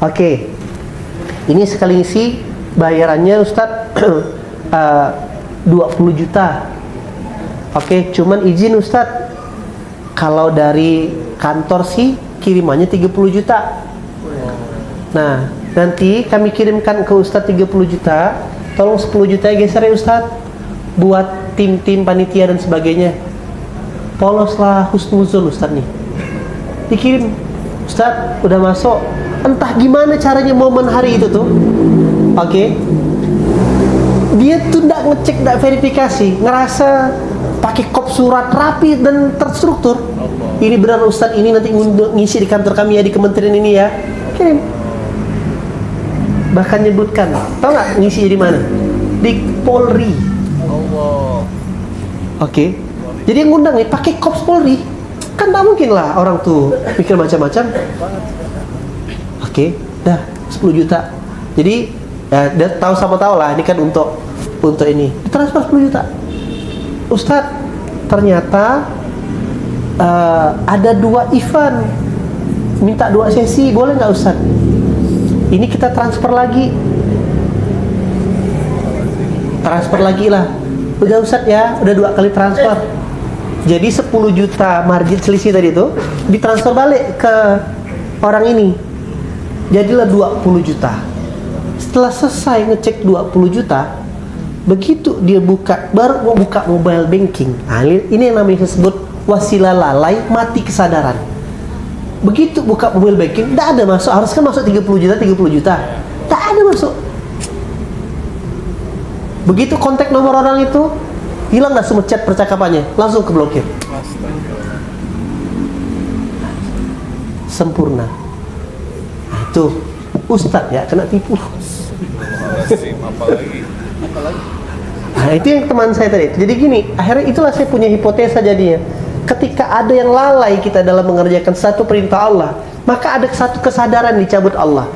Oke. Ini sekali ngisi bayarannya Ustaz 20 juta. Oke, cuman izin Ustaz, kalau dari kantor sih kirimannya 30 juta. Nah, nanti kami kirimkan ke Ustadz 30 juta, tolong 10 juta geser ya Ustadz buat tim-tim panitia dan sebagainya. Poloslah husnuzul Ustadz nih, dikirim, Ustadz udah masuk. Entah gimana caranya momen hari itu tuh, oke, dia tuh nggak ngecek, nggak verifikasi, ngerasa pakai kop surat rapi dan terstruktur. Ini benar Ustadz, ini nanti ngisi di kantor kami ya, di kementerian ini ya, kirim. Bahkan nyebutkan, tau nggak ngisi di mana? Di Polri. Allah. Oke. Jadi yang ngundang nih pakai Kops Polri, kan tak mungkin lah orang tuh pikir macam-macam. Oke, dah 10 juta. Jadi ya, dia tahu sama tahu lah, ini kan untuk ini. Transfer 10 juta. Ustadz, ternyata ada 2 event, minta 2 sesi, boleh nggak Ustadz? Ini kita transfer lagi lah. Udah Ustadz ya, udah 2 kali transfer. Jadi 10 juta margin selisih tadi itu ditransfer balik ke orang ini. Jadilah 20 juta. Setelah selesai ngecek 20 juta, begitu dia baru mau buka mobile banking. Nah, ini yang namanya disebut wasilah lalai, mati kesadaran. Begitu buka mobile banking, tidak ada masuk. Harus kan masuk 30 juta. Tak ada masuk. Begitu kontak nomor orang itu, hilang dah semua chat percakapannya, langsung keblokir. Sempurna. Nah, itu Ustadz ya kena tipu. Apalagi. Nah, itu yang teman saya tadi. Jadi gini, akhirnya itulah saya punya hipotesa jadinya. Ketika ada yang lalai kita dalam mengerjakan satu perintah Allah, maka ada satu kesadaran dicabut Allah.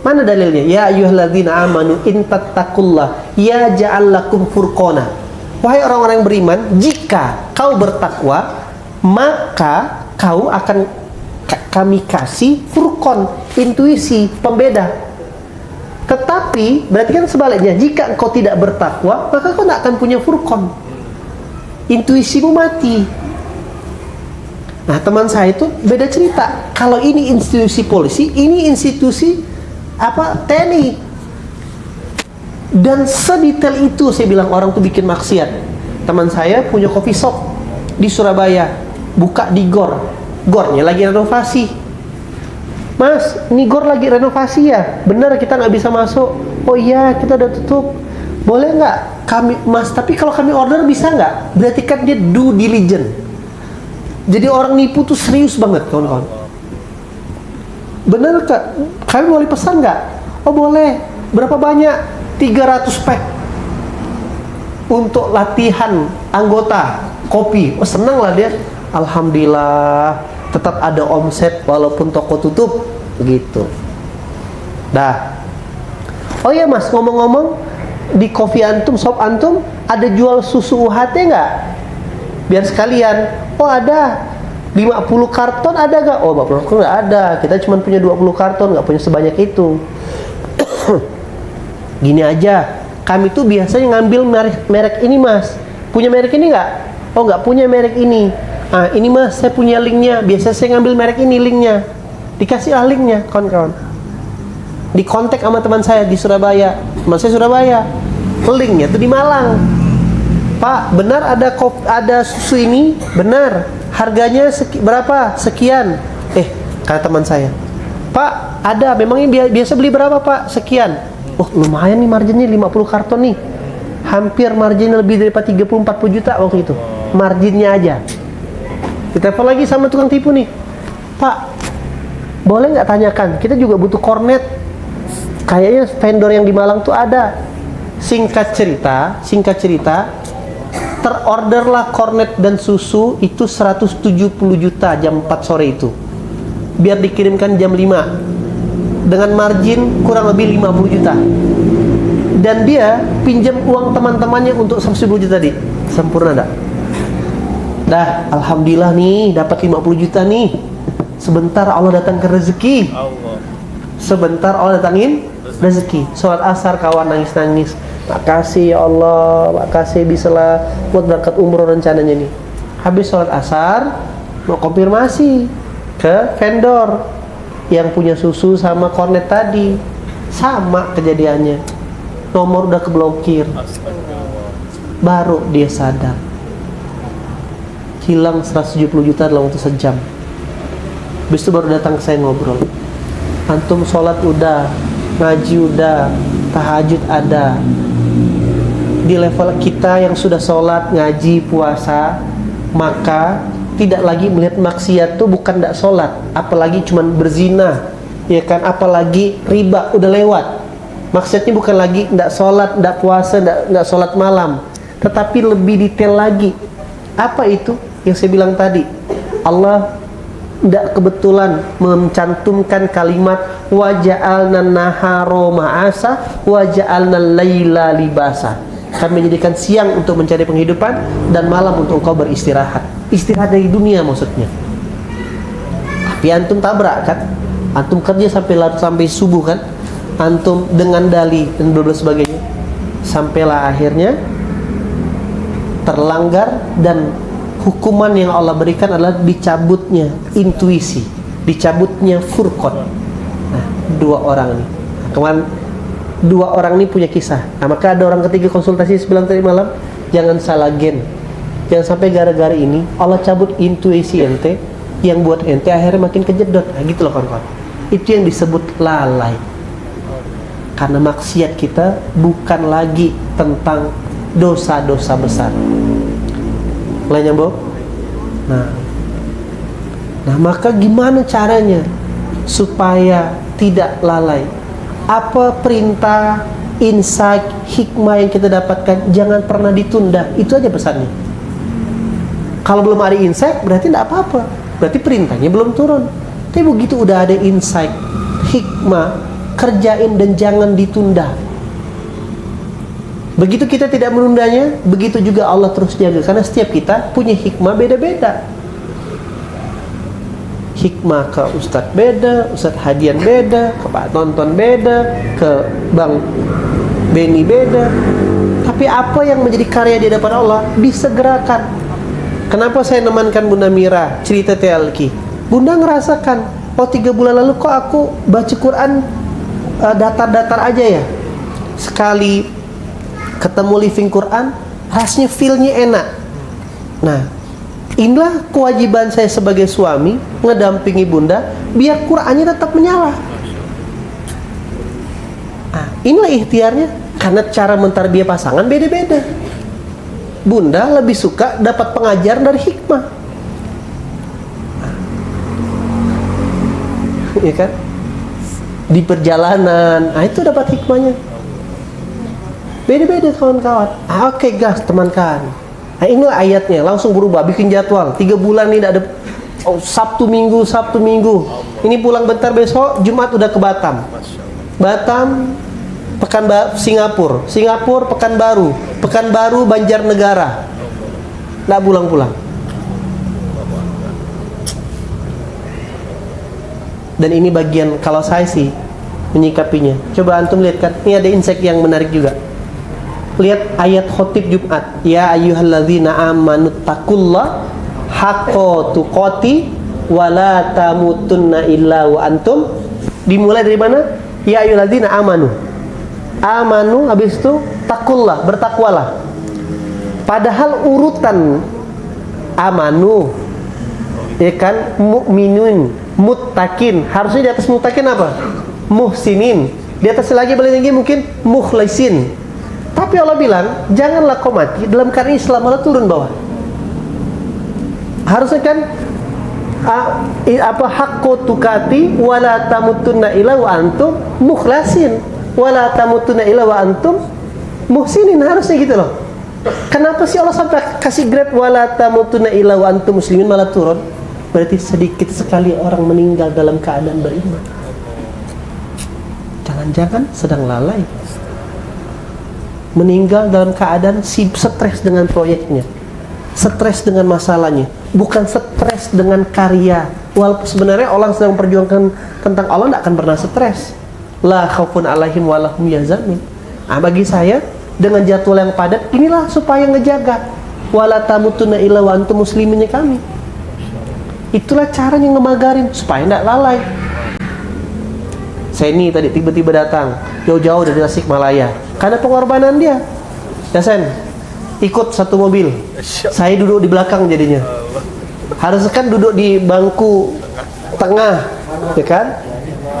Mana dalilnya? Ya ayyuhalladzina amanu in tattaqullah yaj'al lakum furqana. Wahai orang-orang yang beriman, jika kau bertakwa, maka kau akan kami kasih furqan, intuisi, pembeda. Tetapi berarti kan sebaliknya, jika engkau tidak bertakwa, maka kau tidak akan punya furqan. Intuisimu mati. Nah, teman saya itu beda cerita. Kalau ini institusi polisi, ini institusi TNI. Dan sedetail itu saya bilang orang tuh bikin maksiat. Teman saya punya coffee shop di Surabaya, buka di gornya lagi renovasi. Mas, ini gor lagi renovasi ya? Benar kita nggak bisa masuk. Oh iya, kita udah tutup. Boleh nggak kami, Mas? Tapi kalau kami order bisa nggak? Berarti kan dia due diligence. Jadi orang nipu tuh serius banget, kawan-kawan. Bener Kak, kami boleh pesan nggak? Oh boleh. Berapa banyak? 300 pack untuk latihan anggota kopi. Oh senang lah dia. Alhamdulillah, tetap ada omset walaupun toko tutup. Begitu. Dah. Oh iya Mas, ngomong-ngomong, di kopi antum, shop antum ada jual susu UHT nggak? Biar sekalian. Oh ada 50 karton ada gak? Oh 50 karton gak ada, kita cuma punya 20 karton, gak punya sebanyak itu. Gini aja, kami tuh biasanya ngambil merek ini Mas. Punya merek ini gak? Oh gak punya merek ini. Ah ini Mas, saya punya linknya. Biasanya saya ngambil merek ini linknya. Dikasih linknya, kawan-kawan. Di kontak sama teman saya di Surabaya. Teman saya Surabaya, linknya tuh di Malang. Pak, benar ada susu ini? Benar. Harganya berapa? Sekian. Kata teman saya. Pak, ada. Memangnya biasa beli berapa, Pak? Sekian. Oh, lumayan nih marginnya 50 karton nih. Hampir marginnya lebih daripada 30-40 juta waktu itu. Marginnya aja. Kita telepon lagi sama tukang tipu nih. Pak, boleh nggak tanyakan? Kita juga butuh kornet. Kayaknya vendor yang di Malang tuh ada. Singkat cerita, terorderlah kornet dan susu itu 170 juta jam 4 sore itu. Biar dikirimkan jam 5. Dengan margin kurang lebih 50 juta. Dan dia pinjam uang teman-temannya untuk 110 juta tadi. Sempurna enggak? Dah, alhamdulillah nih dapat 50 juta nih. Sebentar Allah datangkan rezeki. Sebentar Allah datangin rezeki. Sholat asar kawan nangis-nangis. Makasih ya Allah, makasih bisalah buat berangkat umroh rencananya nih. Habis sholat asar mau konfirmasi ke vendor yang punya susu sama kornet tadi. sama kejadiannya. Nomor udah keblokir, Astagfirullah. baru dia sadar. Hilang 170 juta dalam waktu sejam. Habis itu baru datang ke saya ngobrol. Antum sholat udah, ngaji udah, tahajud ada. Di level kita yang sudah sholat, ngaji, puasa, maka tidak lagi melihat maksiat tuh bukan tidak sholat, apalagi cuman berzina, ya kan, apalagi riba udah lewat. Maksudnya bukan lagi tidak sholat, tidak puasa, tidak sholat malam, tetapi lebih detail lagi. Apa itu yang saya bilang tadi? Allah tidak kebetulan mencantumkan kalimat waja'alna naharo ma'asa waja'alna laila libasa. Kami menjadikan siang untuk mencari penghidupan dan malam untuk engkau beristirahat. Istirahat dari dunia maksudnya. Tapi antum tabrak kan? Antum kerja sampai subuh kan? Antum dengan dali dan sebagainya. Sampailah akhirnya terlanggar, dan hukuman yang Allah berikan adalah dicabutnya intuisi, dicabutnya furqan. Nah, dua orang ini. Kemarin dua orang ini punya kisah. Nah, maka ada orang ketiga konsultasi sebelah tadi malam, jangan salah gen. Jangan sampai gara-gara ini Allah cabut intuisi ente, yang buat ente akhirnya makin kejedot. Nah, gitu loh kawan-kawan. Itu yang disebut lalai. Karena maksiat kita bukan lagi tentang dosa-dosa besar. Lainnya, Bob? Nah, maka gimana caranya supaya tidak lalai? Apa perintah, insight, hikmah yang kita dapatkan? Jangan pernah ditunda. Itu aja pesannya. Kalau belum ada insight, berarti tidak apa-apa. Berarti perintahnya belum turun. Tapi begitu udah ada insight, hikmah, kerjain dan jangan ditunda. Begitu kita tidak menundanya, begitu juga Allah terus jaga. Karena setiap kita punya hikmah beda-beda. Hikmah ke Ustadz beda, Ustadz Hadian beda, ke Pak Tonton beda, ke Bang Beni beda. Tapi apa yang menjadi karya di hadapan Allah disegerakan. Kenapa saya nemankan Bunda Mira cerita TLQ? Bunda ngerasakan, 3 bulan lalu kok aku baca Quran datar-datar aja ya. Sekali ketemu living Quran, rasanya feel-nya enak. Nah, inilah kewajiban saya sebagai suami, ngedampingi Bunda biar Qur'annya tetap menyala. Nah, inilah ikhtiarnya. Karena cara mentarbiyah pasangan beda-beda. Bunda lebih suka dapat pengajaran dari hikmah, ya kan? Di perjalanan, itu dapat hikmahnya. Beda-beda kawan-kawan. Oke, gas temankan. Nah, inilah ayatnya, langsung berubah, bikin jadwal 3 bulan ini ada Sabtu Minggu. Ini pulang bentar, besok Jumat udah ke Batam. Singapura, Pekanbaru, Banjarnegara. Nggak pulang-pulang. Dan ini bagian kalau saya sih menyikapinya. Coba antum lihat kan, ini ada insight yang menarik juga. Lihat ayat khotib Jumat. Ya ayyuhalladzina amanu taqullah haqqa tuqati wa la tamutunna illa wa antum. Dimulai dari mana? Ya ayyuhalladzina amanu. Amanu, habis itu taqullah, bertakwalah. Padahal urutan amanu, ya kan, mukminun, muttaqin. Harusnya di atas muttaqin apa? Muhsinin. Di atas lagi paling tinggi mungkin mukhlisin. Tapi Allah bilang, janganlah kau mati dalam keadaan Islam, malah turun bawah. Harusnya kan haqqu tuqati wala tamutunna illa wa antum mukhlasin, wala tamutunna illa wa antum muhsinin. Harusnya gitu loh. Kenapa sih Allah sampai kasih grade wala tamutunna illa wa antum muslimin malah turun? Berarti sedikit sekali orang meninggal dalam keadaan beriman. Jangan-jangan sedang lalai. Meninggal dalam keadaan stres dengan proyeknya, stres dengan masalahnya, bukan stres dengan karya. Walaupun sebenarnya orang sedang memperjuangkan tentang Allah, tidak akan pernah stres. La khaufun alaihim walahum yahzanun. Bagi saya dengan jadwal yang padat inilah supaya ngejaga wala tamutunna illa wa antum musliminnya kami. Itulah caranya ngemagarin supaya tidak lalai. Seni tadi tiba-tiba datang jauh-jauh dari Tasikmalaya karena pengorbanan dia. Ya Sen, ikut satu mobil. Saya duduk di belakang jadinya. Harus kan duduk di bangku tengah, ya kan?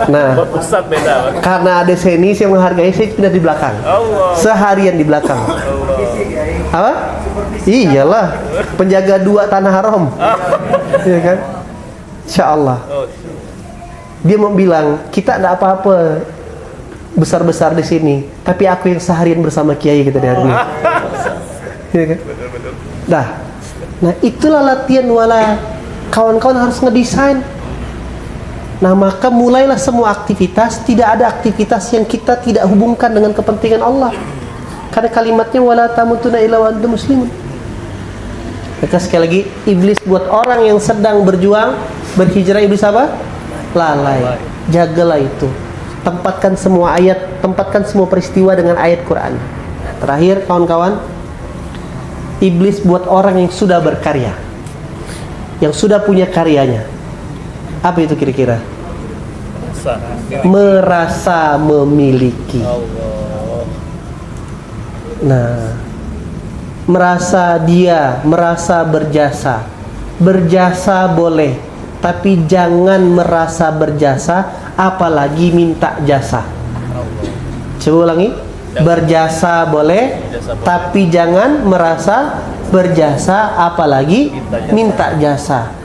Nah, Ustaz beda. karena ada Seni yang menghargai, saya pindah di belakang. Seharian di belakang. Apa? Iyalah, penjaga 2 tanah haram. Iya kan? Insya Allah. Dia mau bilang, kita tidak apa-apa besar-besar di sini, tapi aku yang seharian bersama Kiai kita dia. Iya kan? Nah itulah latihan wala. Kawan-kawan harus ngedesain. Nah maka mulailah semua aktivitas. Tidak ada aktivitas yang kita tidak hubungkan dengan kepentingan Allah. Karena kalimatnya wala tamutunna illa wa antum muslimun. Maka sekali lagi, iblis buat orang yang sedang berjuang berhijrah, iblis apa? Lalai. Jagalah itu. Tempatkan semua ayat, tempatkan semua peristiwa dengan ayat Quran. Terakhir kawan-kawan, iblis buat orang yang sudah berkarya, yang sudah punya karyanya. Apa itu kira-kira? Merasa memiliki. Nah, merasa berjasa. Berjasa boleh, tapi jangan merasa berjasa apalagi minta jasa. Coba ulangi. Berjasa boleh, tapi jangan merasa berjasa apalagi minta jasa.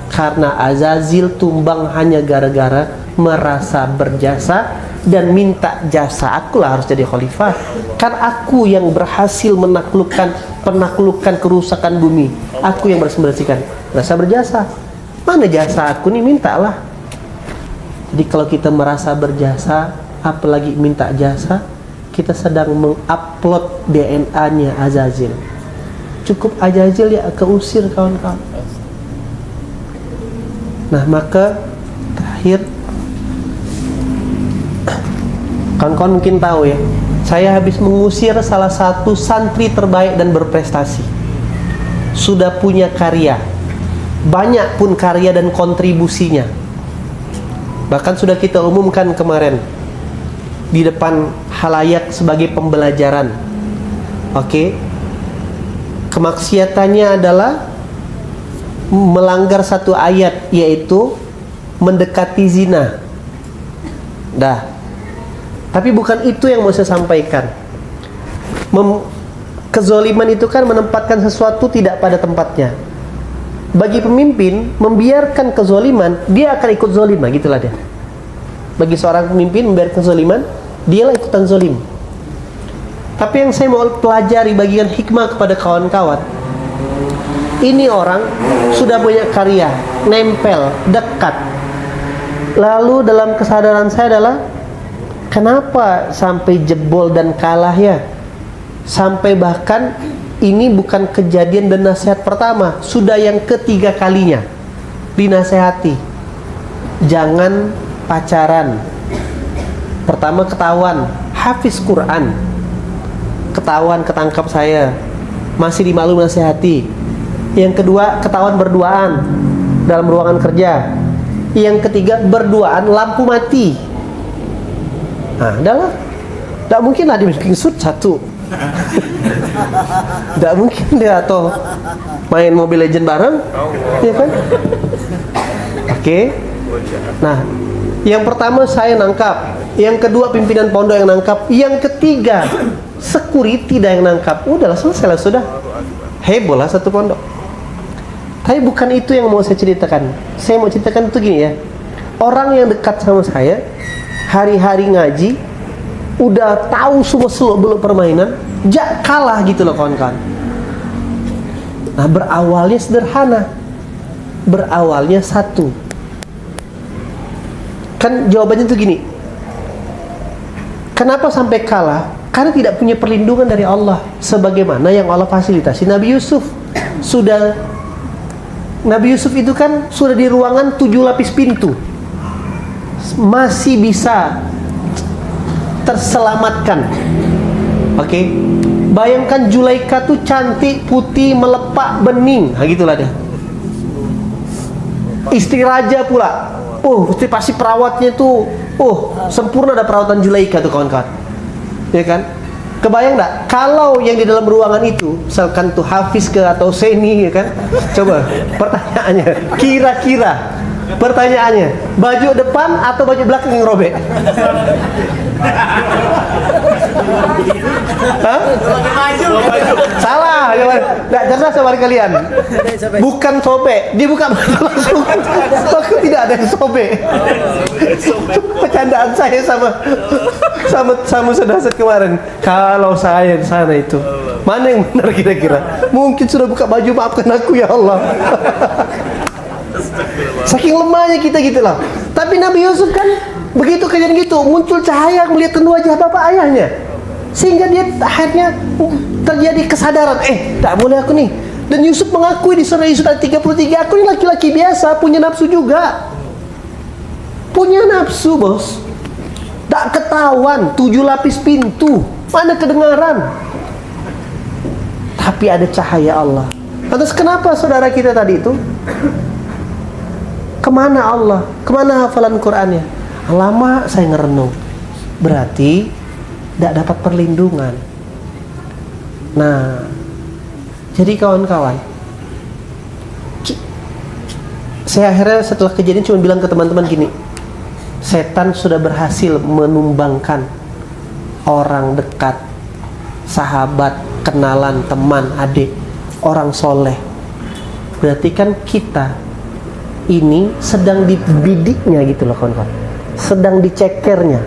Karena Azazil tumbang hanya gara-gara merasa berjasa dan minta jasa. Akulah harus jadi khalifah. Kan aku yang berhasil menaklukkan kerusakan bumi. Aku yang bersih-bersihkan. Merasa berjasa. Mana jasa aku nih, mintalah. Jadi kalau kita merasa berjasa apalagi minta jasa, kita sedang mengupload DNA-nya Azazil. Cukup Azazil ya keusir kawan-kawan. Nah maka terakhir, kawan-kawan mungkin tahu ya, saya habis mengusir salah satu santri terbaik dan berprestasi. Sudah punya karya, banyak pun karya dan kontribusinya. Bahkan sudah kita umumkan kemarin di depan halayak sebagai pembelajaran. Oke. Kemaksiatannya adalah melanggar satu ayat, yaitu mendekati zina. Tapi bukan itu yang mau saya sampaikan. Kezoliman itu kan menempatkan sesuatu tidak pada tempatnya. Bagi pemimpin, membiarkan kezoliman, dia akan ikut zolim. Nah, gitulah dia. Bagi seorang pemimpin, membiarkan kezoliman, dialah ikutan zolim. Tapi yang saya mau pelajari, bagian hikmah kepada kawan-kawan, ini orang sudah punya karya, nempel, dekat. Lalu dalam kesadaran saya adalah, kenapa sampai jebol dan kalah ya? Sampai bahkan ini bukan kejadian dan nasihat pertama, sudah yang ketiga kalinya dinasehati. Jangan pacaran. Pertama ketahuan hafiz Quran, ketahuan ketangkap saya, masih dimaklum nasihati. Yang kedua ketahuan berduaan dalam ruangan kerja. Yang ketiga berduaan lampu mati. Nah, adalah tidak mungkin lah dia bikin shoot satu. Tidak mungkin dia atau main Mobile Legend bareng, ya kan? Oke. Nah, yang pertama saya nangkap, yang kedua pimpinan pondok yang nangkap, yang ketiga security yang nangkap. Udahlah, selesai lah, sudah. Heboh lah satu pondok. Tapi bukan itu yang mau saya ceritakan. Saya mau ceritakan itu gini ya. Orang yang dekat sama saya, hari-hari ngaji, udah tahu semua seluk-beluk permainan, kalah gitu loh kawan-kawan. Nah, berawalnya sederhana. Berawalnya satu. Kan jawabannya tuh gini. Kenapa sampai kalah? Karena tidak punya perlindungan dari Allah, sebagaimana yang Allah fasilitasi Nabi Yusuf. Nabi Yusuf itu kan sudah di ruangan 7 lapis pintu, masih bisa terselamatkan. Oke. Bayangkan Zulaikha tuh cantik, putih, melepak, bening. Nah, gitulah dia. Istri raja pula. pasti perawatnya tuh, sempurna, ada perawatan Zulaikha tuh kawan-kawan, ya kan? Kebayang nggak kalau yang di dalam ruangan itu, misalkan tuh Hafiz ke atau Seni, ya kan? Coba pertanyaannya, kira-kira pertanyaannya, baju depan atau baju belakang yang robek? Hah? Salah, nggak cerdas sama kalian. Bukan sobek, dia buka baju langsung. Waktu tidak ada yang sobek. Percandaan saya sama saudara kemarin. Kalau saya di sana itu, mana yang benar kira-kira? Mungkin sudah buka baju, maafkan aku ya Allah. Saking lemahnya kita gitu lah. Tapi Nabi Yusuf kan begitu kejadian gitu, muncul cahaya melihat kedua wajah bapak ayahnya, sehingga dia akhirnya terjadi kesadaran, tak boleh aku nih. Dan Yusuf mengakui di surah Yusuf ayat 33, aku ini laki-laki biasa, punya nafsu juga. Punya nafsu, bos. Tak ketahuan, 7 lapis pintu, mana kedengaran. Tapi ada cahaya Allah. Lantas kenapa saudara kita tadi itu? Kemana Allah? Kemana hafalan Qur'annya? Lama saya ngerenung. Berarti tidak dapat perlindungan. Nah, jadi kawan-kawan, saya akhirnya setelah kejadian cuma bilang ke teman-teman gini, setan sudah berhasil menumbangkan orang dekat, sahabat, kenalan, teman, adik, orang soleh. Berarti kan kita ini sedang dibidiknya gitu loh kawan-kawan, sedang dicekernya,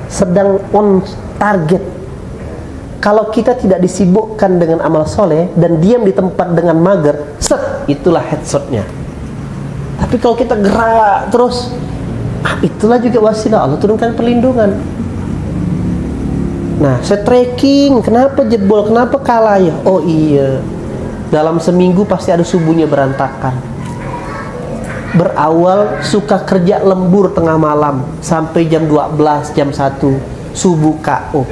sedang on target. Kalau kita tidak disibukkan dengan amal soleh dan diam di tempat dengan mager, itulah headshotnya. Tapi kalau kita gerak terus, itulah juga wasilah Allah turunkan perlindungan. Nah, saya tracking, kenapa jebol, kenapa kalah ya? Oh iya, dalam seminggu pasti ada subuhnya berantakan. Berawal suka kerja lembur tengah malam sampai jam 12, jam 1 subuh KO.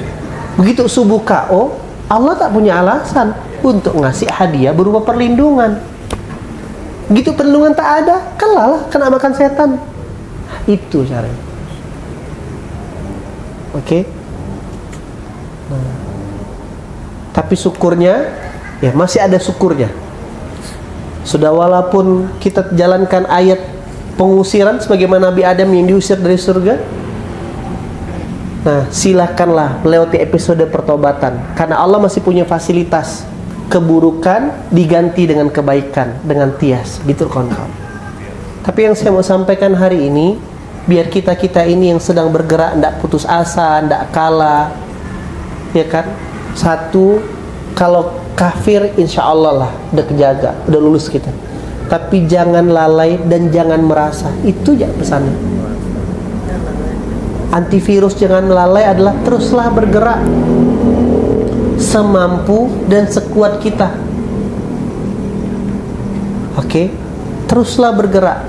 Begitu subuh KO, Allah tak punya alasan untuk ngasih hadiah berupa perlindungan. Begitu perlindungan tak ada, kalah, kena makan setan. Itu caranya. Oke? Nah, tapi syukurnya, ya masih ada syukurnya. Sudah walaupun kita jalankan ayat pengusiran sebagaimana Nabi Adam yang diusir dari surga, nah silakanlah melewati episode pertobatan, karena Allah masih punya fasilitas. Keburukan diganti dengan kebaikan, dengan tias, gitu kawan-kawan. Tapi yang saya mau sampaikan hari ini, biar kita ini yang sedang bergerak tidak putus asa, tidak kalah, ya kan? Satu, kalau kafir insya Allah lah udah kejaga, udah lulus kita. Tapi jangan lalai dan jangan merasa. Itu aja pesannya. Antivirus jangan lalai adalah teruslah bergerak semampu dan sekuat kita. Oke? Teruslah bergerak.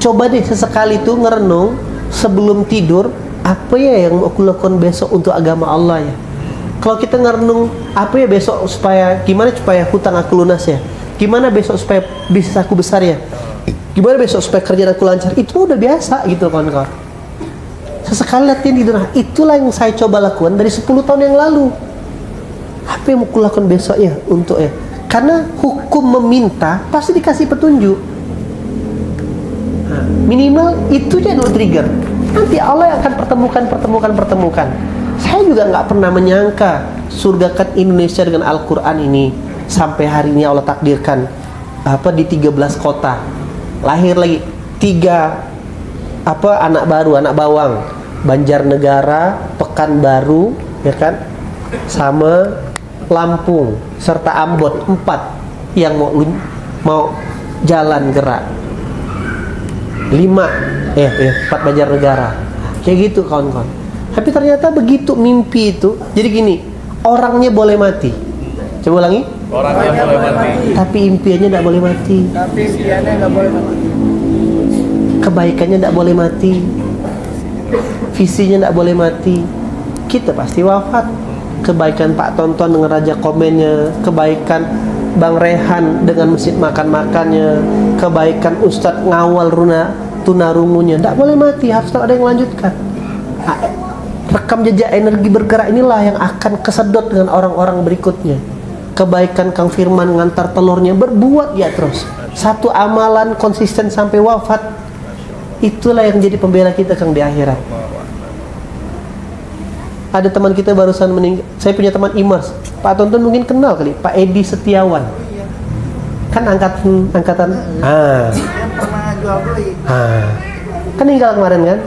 Coba deh sesekali tuh ngerenung sebelum tidur, apa ya yang mau aku lakukan besok untuk agama Allah ya. Kalau kita ngerenung apa ya besok supaya gimana supaya hutang aku lunas ya, gimana besok supaya bisnis aku besar ya, gimana besok supaya kerjaan aku lancar, itu udah biasa gitu kawan-kawan. Sesekali latihan tidur. Nah, itulah yang saya coba lakukan dari 10 tahun yang lalu. Apa yang mau aku lakukan besok ya untuk ya, karena hukum meminta pasti dikasih petunjuk. Nah, minimal itu aja dulu trigger. Nanti Allah yang akan pertemukan. Saya juga nggak pernah menyangka surgakan Indonesia dengan Al-Quran ini. Sampai hari ini Allah takdirkan di 13 kota lahir lagi 3 anak baru, anak bawang, Banjarnegara, Pekanbaru, ya kan, sama Lampung serta Ambon, 4 yang mau jalan gerak. 4 Banjarnegara, kayak gitu kawan-kawan. Tapi ternyata begitu mimpi itu, jadi gini, orangnya boleh mati. Coba ulangi. Orangnya boleh mati. Tapi impiannya tidak boleh mati. Kebaikannya tidak boleh mati. Visinya tidak boleh mati. Kita pasti wafat. Kebaikan Pak Tonton dengan Raja Komennya, kebaikan Bang Rehan dengan masjid makan-makannya, kebaikan Ustadz Ngawal Runa tunarungunya, tidak boleh mati, harus ada yang lanjutkan. Nah, rekam jejak energi bergerak inilah yang akan kesedot dengan orang-orang berikutnya. Kebaikan Kang Firman ngantar telurnya, berbuat ya terus. Satu amalan konsisten sampai wafat, itulah yang jadi pembela kita Kang di akhirat. Ada teman kita barusan meninggal. Saya punya teman Imers, Pak Tonton mungkin kenal kali, Pak Edi Setiawan. Kan angkatan kan meninggal kemarin kan.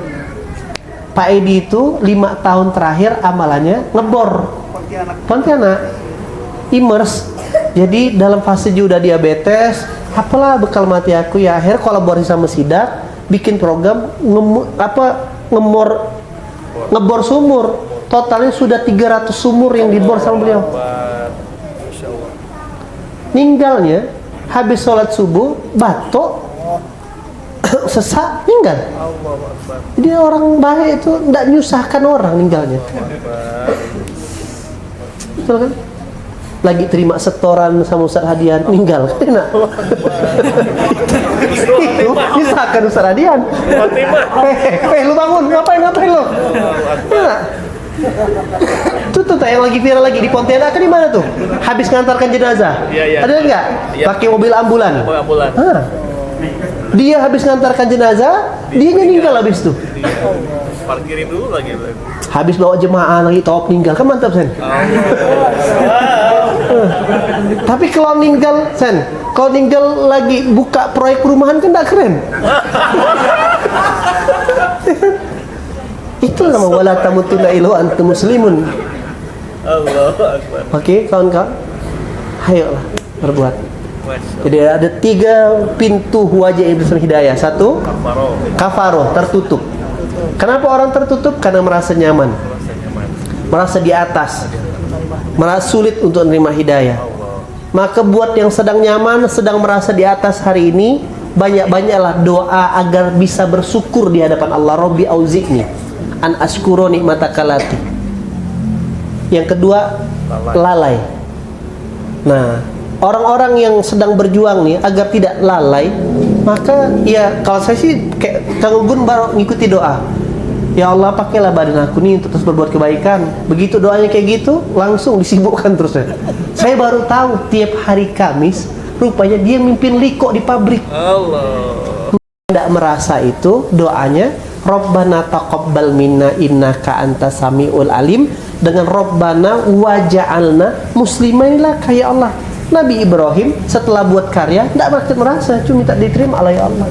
Pak Edi itu 5 tahun terakhir amalannya ngebor Pontianak Imers. Jadi dalam fase udah diabetes, apalah bekal mati aku ya, akhir kolaborasi sama Sidak bikin program ngebor sumur. Totalnya sudah 300 sumur yang dibor sama beliau. Ninggalnya habis sholat subuh, batuk, sesak, meninggal. Jadi orang baik itu tidak menyusahkan orang ninggalnya. Betul kan? Lagi terima setoran sama Ustaz Hadian, meninggal. Enak. Itu menyusahkan Ustaz Hadian. Lu bangun, ngapain lu? Enak. Tuh yang lagi viral lagi di Pontianak kan di mana tuh? Habis ngantarkan jenazah. Ada enggak? Pakai mobil ambulan. Dia habis ngantarkan jenazah, dia meninggal habis tuh. Parkirin dulu lagi. Habis bawa jemaah lagi tawaf meninggal, kan mantap Sen. Tapi kalau meninggal Sen, kalau meninggal lagi buka proyek perumahan kan enggak keren. Itu nama wala tamutunna illa antum muslimun. Allahu akbar. Oke, kawan-kawan. Ayolah berbuat. Jadi ada 3 pintu wajah Iblis hidayah. 1, kafaroh, tertutup. Kenapa orang tertutup? Karena merasa nyaman. Merasa di atas. Merasa sulit untuk menerima hidayah. Maka buat yang sedang nyaman, sedang merasa di atas hari ini, banyak-banyaklah doa agar bisa bersyukur di hadapan Allah. Rabbi auzi'ni an ashkura nikmataka lati. Yang kedua, lalai. Nah, orang-orang yang sedang berjuang nih agar tidak lalai, maka ya kalau saya sih kayak Kang Ugun baru ngikuti doa. Ya Allah, pakailah badan aku nih untuk terus berbuat kebaikan. Begitu doanya kayak gitu, langsung disibukkan terus ya. Saya baru tahu tiap hari Kamis rupanya dia mimpin liko di pabrik. Allah. Tidak merasa itu doanya Rabbana taqabbal minna innaka antas samiul alim, dengan Rabbana waja'alna muslimain laka ya Allah. Nabi Ibrahim setelah buat karya tidak merasa, cuma minta diterima oleh Allah.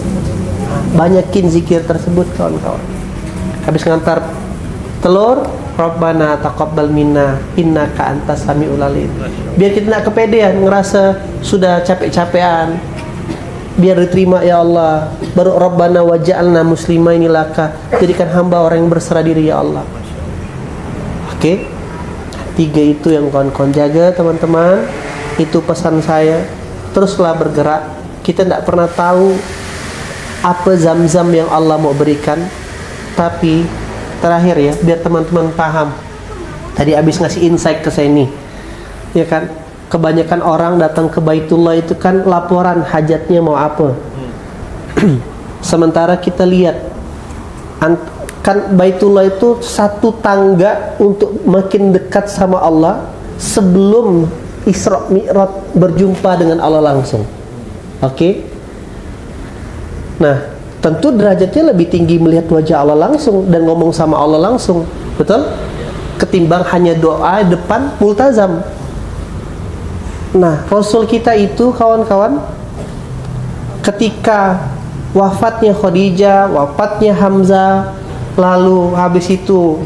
Banyakin zikir tersebut kawan-kawan. Habis ngantar telur, Rabbana taqabbal minna innaka antas samiul alim. Biar kita tidak kepedean, ngerasa sudah capek-capean, biar diterima ya Allah. Baru Rabbana waja'alna muslimaini laka, jadikan hamba orang yang berserah diri ya Allah. Oke, 3 itu yang kawan-kawan jaga teman-teman. Itu pesan saya. Teruslah bergerak. Kita tidak pernah tahu apa zam-zam yang Allah mau berikan. Tapi terakhir ya, biar teman-teman paham. Tadi habis ngasih insight ke saya nih, ya kan, kebanyakan orang datang ke Baitullah itu kan laporan hajatnya mau apa. Sementara kita lihat kan Baitullah itu satu tangga untuk makin dekat sama Allah sebelum Isra Mi'raj berjumpa dengan Allah langsung. Oke? Nah, tentu derajatnya lebih tinggi melihat wajah Allah langsung dan ngomong sama Allah langsung, betul? Ketimbang hanya doa depan multazam. Nah, Rasul kita itu kawan-kawan, ketika wafatnya Khadijah, wafatnya Hamzah, lalu habis itu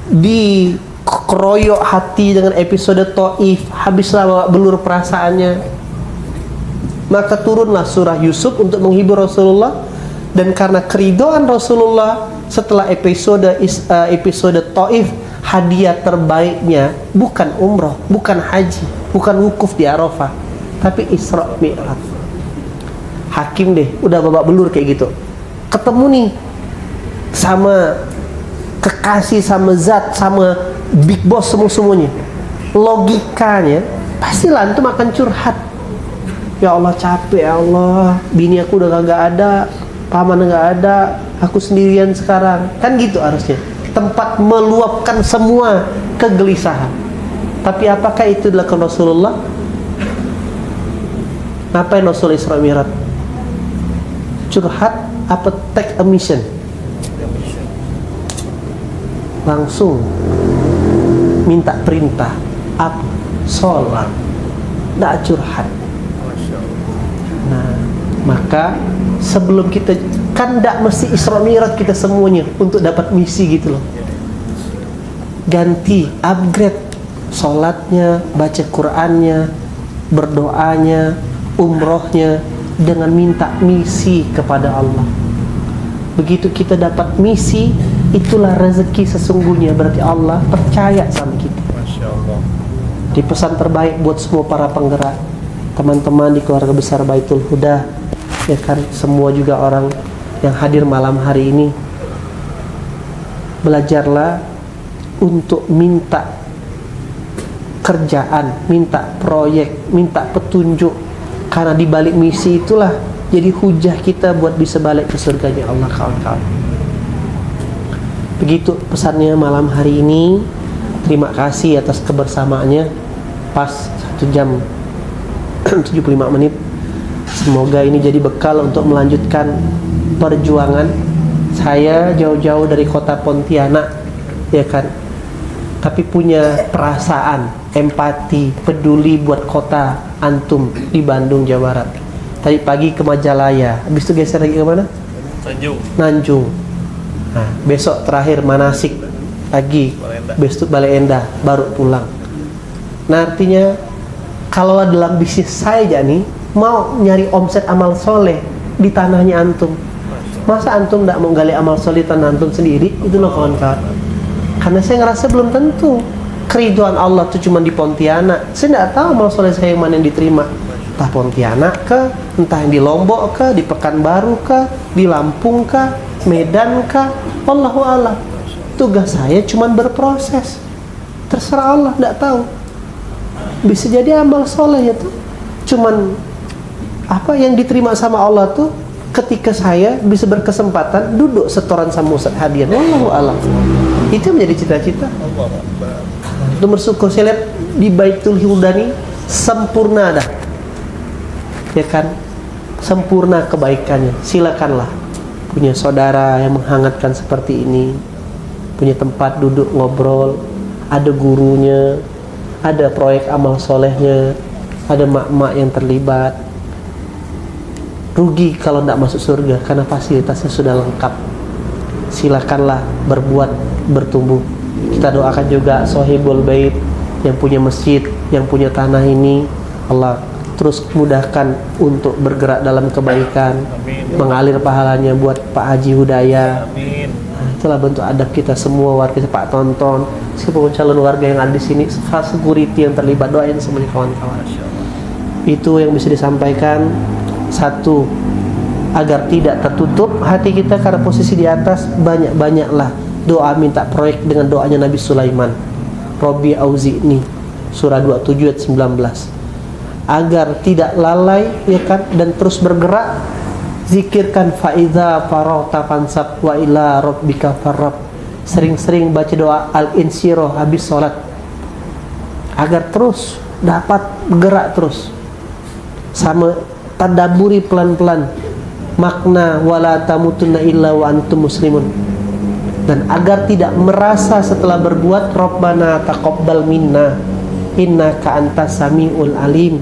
dikeroyok hati dengan episode Taif, habislah bawa belur perasaannya, maka turunlah surah Yusuf untuk menghibur Rasulullah. Dan karena keridhaan Rasulullah setelah episode Taif, hadiah terbaiknya bukan umroh, bukan haji, bukan wukuf di Arafah, tapi Isra Mi'raj. Hakim deh, udah babak belur kayak gitu, ketemu nih sama kekasih, sama zat, sama big boss semuanya. Logikanya pastilah antum akan curhat. Ya Allah capek, ya Allah, bini aku udah kagak ada, paman nggak ada, aku sendirian sekarang. Kan gitu harusnya. Tempat meluapkan semua kegelisahan. Tapi apakah itu dilakukan Rasulullah? Ngapain Rasul Isra Mi'raj? Curhat apa take a mission? Langsung minta perintah apa? Sholat. Nggak curhat. Nah, maka sebelum kita, kan nggak mesti Isra Mi'raj kita semuanya untuk dapat misi gitu loh. Ganti, upgrade sholatnya, baca Qur'annya, berdoanya, umrohnya, dengan minta misi kepada Allah. Begitu kita dapat misi, itulah rezeki sesungguhnya. Berarti Allah percaya sama kita. Masya Allah. Di pesan terbaik buat semua para penggerak, teman-teman di keluarga besar Baitul Huda, ya kan, semua juga orang yang hadir malam hari ini, belajarlah untuk minta kerjaan, minta proyek, minta petunjuk, karena di balik misi itulah jadi hujah kita buat bisa balik ke surganya Allah, kawan-kawan. Begitu pesannya malam hari ini. Terima kasih atas kebersamaannya. Pas 1 jam 75 menit. Semoga ini jadi bekal untuk melanjutkan perjuangan. Saya jauh-jauh dari kota Pontianak, ya kan, tapi punya perasaan, empati, peduli buat kota antum di Bandung, Jawa Barat. Tadi pagi ke Majalaya, habis itu geser lagi ke mana? Nanjung. Nah, besok terakhir manasik lagi, besok Bale Endah, baru pulang. Nah, artinya kalau dalam bisnis saya nih mau nyari omset amal soleh di tanahnya antum, masa antum tidak mau gali amal soleh di tanah antum sendiri? Itu loh kawan-kawan. Karena saya ngerasa belum tentu keriduan Allah itu cuma di Pontianak. Saya tidak tahu amal soleh saya yang mana yang diterima. Entah Pontianak kah, entah yang di Lombok kah, di Pekanbaru kah, di Lampung kah, Medan kah, wallahu a'lam. Tugas saya cuma berproses. Terserah Allah, tidak tahu. Bisa jadi amal soleh itu cuman apa yang diterima sama Allah tuh ketika saya bisa berkesempatan duduk setoran sama Ustaz Hadian, wallahu a'lam. Itu menjadi cita-cita. Itu bersyukur saya lihat di Baitul Hudani sempurna dah, ya kan, sempurna kebaikannya. Silakanlah punya saudara yang menghangatkan seperti ini, punya tempat duduk ngobrol, ada gurunya, ada proyek amal solehnya, ada mak-mak yang terlibat. Rugi kalau tidak masuk surga karena fasilitasnya sudah lengkap. Silakanlah berbuat, bertumbuh. Kita doakan juga Sohibul Bait yang punya masjid, yang punya tanah ini, Allah terus mudahkan untuk bergerak dalam kebaikan. Amin. Mengalir pahalanya buat Pak Haji Hudaya. Amin. Nah, itulah bentuk adab kita semua warga Pak Tonton, meskipun calon warga yang ada di sini, security yang terlibat, doain semuanya kawan-kawan. Itu yang bisa disampaikan. Satu, agar tidak tertutup hati kita karena posisi di atas, banyak-banyaklah doa minta proyek dengan doanya Nabi Sulaiman. Robbi auzi'ni, surah 27 ayat 19. Agar tidak lalai, ya kan, dan terus bergerak. Zikirkan faiza faragta fansab wa ila rabbika farab. Sering-sering baca doa al-insyirah habis sholat, agar terus dapat bergerak terus. Sama tadaburi pelan-pelan makna wala tamutunna illa wa antum muslimun. Dan agar tidak merasa setelah berbuat Rabbana taqabbal minna innaka antas samiul alim,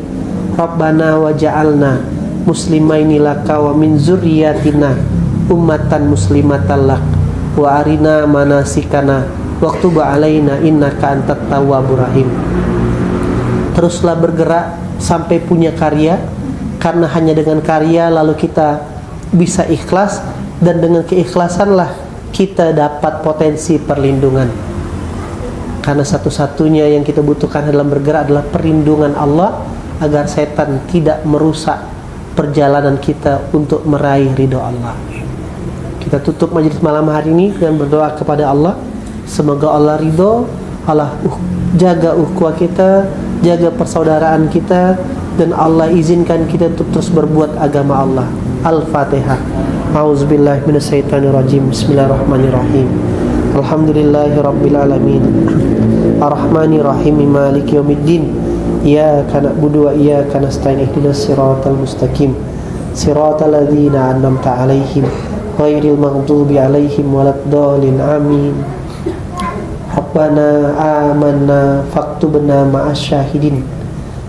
Rabbana waja'alna muslimaini laka wa min zurriyatina ummatan muslimatan lak wa arina manasikana waktub alaina innaka antat tawwabur rahim. Teruslah bergerak sampai punya karya, karena hanya dengan karya lalu kita bisa ikhlas, dan dengan keikhlasanlah kita dapat potensi perlindungan. Karena satu-satunya yang kita butuhkan dalam bergerak adalah perlindungan Allah, agar setan tidak merusak perjalanan kita untuk meraih ridho Allah. Kita tutup majelis malam hari ini dengan berdoa kepada Allah, semoga Allah ridho, Allah jaga ukhuwah kita, jaga persaudaraan kita, dan Allah izinkan kita untuk terus berbuat agama Allah. Al-Fatihah. A'udzubillahi minasyaitonirrajim. Bismillahirrahmanirrahim. Alhamdulillahirabbil alamin. Arrahmanirrahim. Maliki yaumiddin. Iyyaka na'budu wa iyyaka nasta'in. Ihdinas siratal mustaqim. Siratal ladzina an'amta 'alaihim ghairil maghdubi 'alaihim waladdallin. Amin. Rabbana amanna faktubna ma'asyahidin.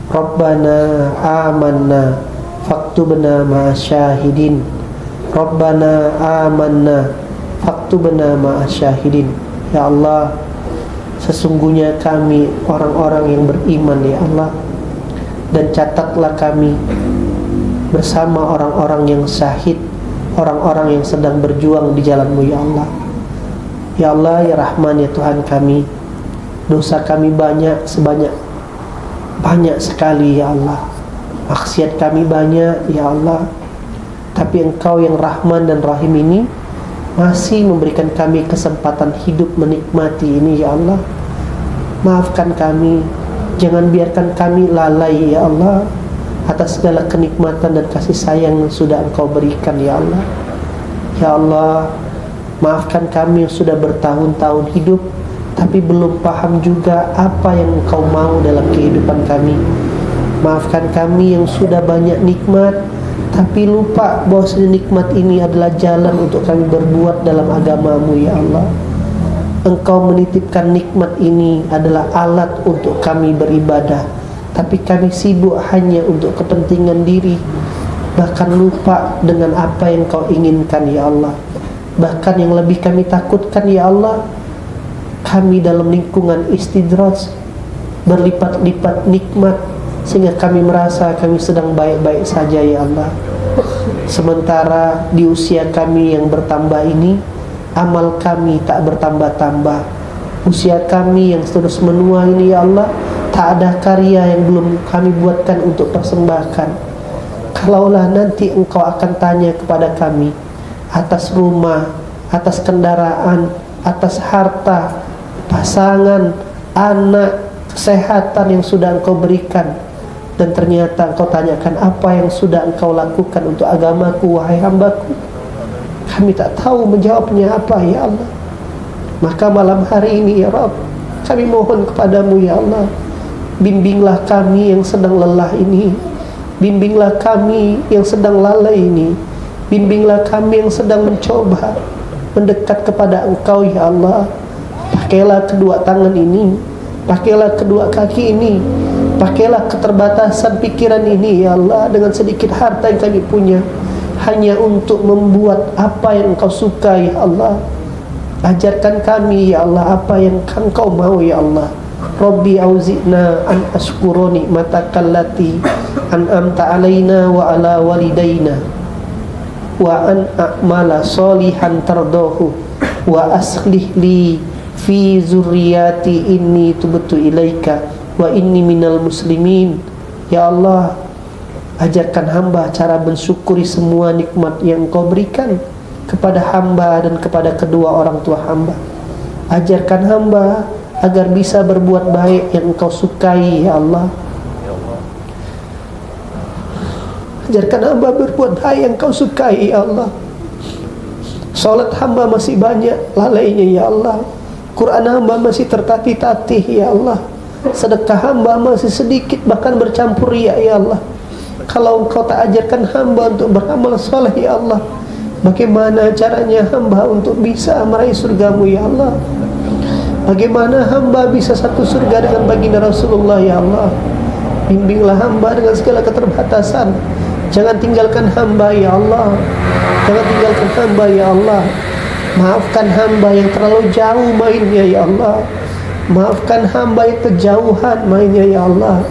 Rabbana amanna faktubna ma'asyahidin. Rabbana amanna faktubna ma'asyahidin. Ya Allah, sesungguhnya kami orang-orang yang beriman ya Allah, dan catatlah kami bersama orang-orang yang syahid, orang-orang yang sedang berjuang di jalan-Mu ya Allah. Ya Allah, ya Rahman, ya Tuhan kami, dosa kami banyak sekali ya Allah. Maksiat kami banyak ya Allah. Tapi Engkau yang Rahman dan Rahim ini masih memberikan kami kesempatan hidup menikmati ini ya Allah. Maafkan kami, jangan biarkan kami lalai ya Allah atas segala kenikmatan dan kasih sayang yang sudah Engkau berikan ya Allah. Ya Allah, maafkan kami yang sudah bertahun-tahun hidup tapi belum paham juga apa yang Engkau mau dalam kehidupan kami. Maafkan kami yang sudah banyak nikmat tapi lupa bahwa nikmat ini adalah jalan untuk kami berbuat dalam agama-Mu ya Allah. Engkau menitipkan nikmat ini adalah alat untuk kami beribadah, tapi kami sibuk hanya untuk kepentingan diri, bahkan lupa dengan apa yang Kau inginkan ya Allah. Bahkan yang lebih kami takutkan ya Allah, kami dalam lingkungan istidraj, berlipat-lipat nikmat, sehingga kami merasa kami sedang baik-baik saja ya Allah. Sementara di usia kami yang bertambah ini, amal kami tak bertambah-tambah. Usia kami yang terus menua ini ya Allah, tak ada karya yang belum kami buatkan untuk persembahkan. Kalaulah nanti Engkau akan tanya kepada kami atas rumah, atas kendaraan, atas harta, pasangan, anak, kesehatan yang sudah Engkau berikan, dan ternyata Engkau tanyakan apa yang sudah Engkau lakukan untuk agamaku, wahai hambaku, kami tak tahu menjawabnya apa ya Allah. Maka malam hari ini ya Rabb, kami mohon kepadamu ya Allah, bimbinglah kami yang sedang lelah ini, bimbinglah kami yang sedang lalai ini, bimbinglah kami yang sedang mencoba mendekat kepada Engkau ya Allah. Pakailah kedua tangan ini, pakailah kedua kaki ini, pakailah keterbatasan pikiran ini ya Allah, dengan sedikit harta yang kami punya, hanya untuk membuat apa yang Engkau suka ya Allah. Ajarkan kami ya Allah apa yang Engkau mau ya Allah. Rabbi auzi'na an ashkura ni'mataka allati an'amta alaina wa ala walidayna wa an a'mala sholihan tardahu wa aslih li fi zurriyati inni tubtu ilaika wa inni minal muslimin. Ya Allah, ajarkan hamba cara mensyukuri semua nikmat yang Engkau berikan kepada hamba dan kepada kedua orang tua hamba. Ajarkan hamba agar bisa berbuat baik yang Engkau sukai ya Allah. Ajarkan hamba berbuat baik yang Engkau sukai ya Allah. Salat hamba masih banyak lalainya ya Allah. Quran hamba masih tertatih-tatih ya Allah. Sedekah hamba masih sedikit, bahkan bercampur riya ya Allah. Kalau Engkau tak ajarkan hamba untuk beramal soleh ya Allah, bagaimana caranya hamba untuk bisa meraih surga-Mu ya Allah? Bagaimana hamba bisa satu surga dengan baginda Rasulullah ya Allah? Bimbinglah hamba dengan segala keterbatasan. Jangan tinggalkan hamba ya Allah. Jangan tinggalkan hamba ya Allah. Maafkan hamba yang terlalu jauh mainnya ya Allah. Maafkan hamba yang kejauhan mainnya ya Allah.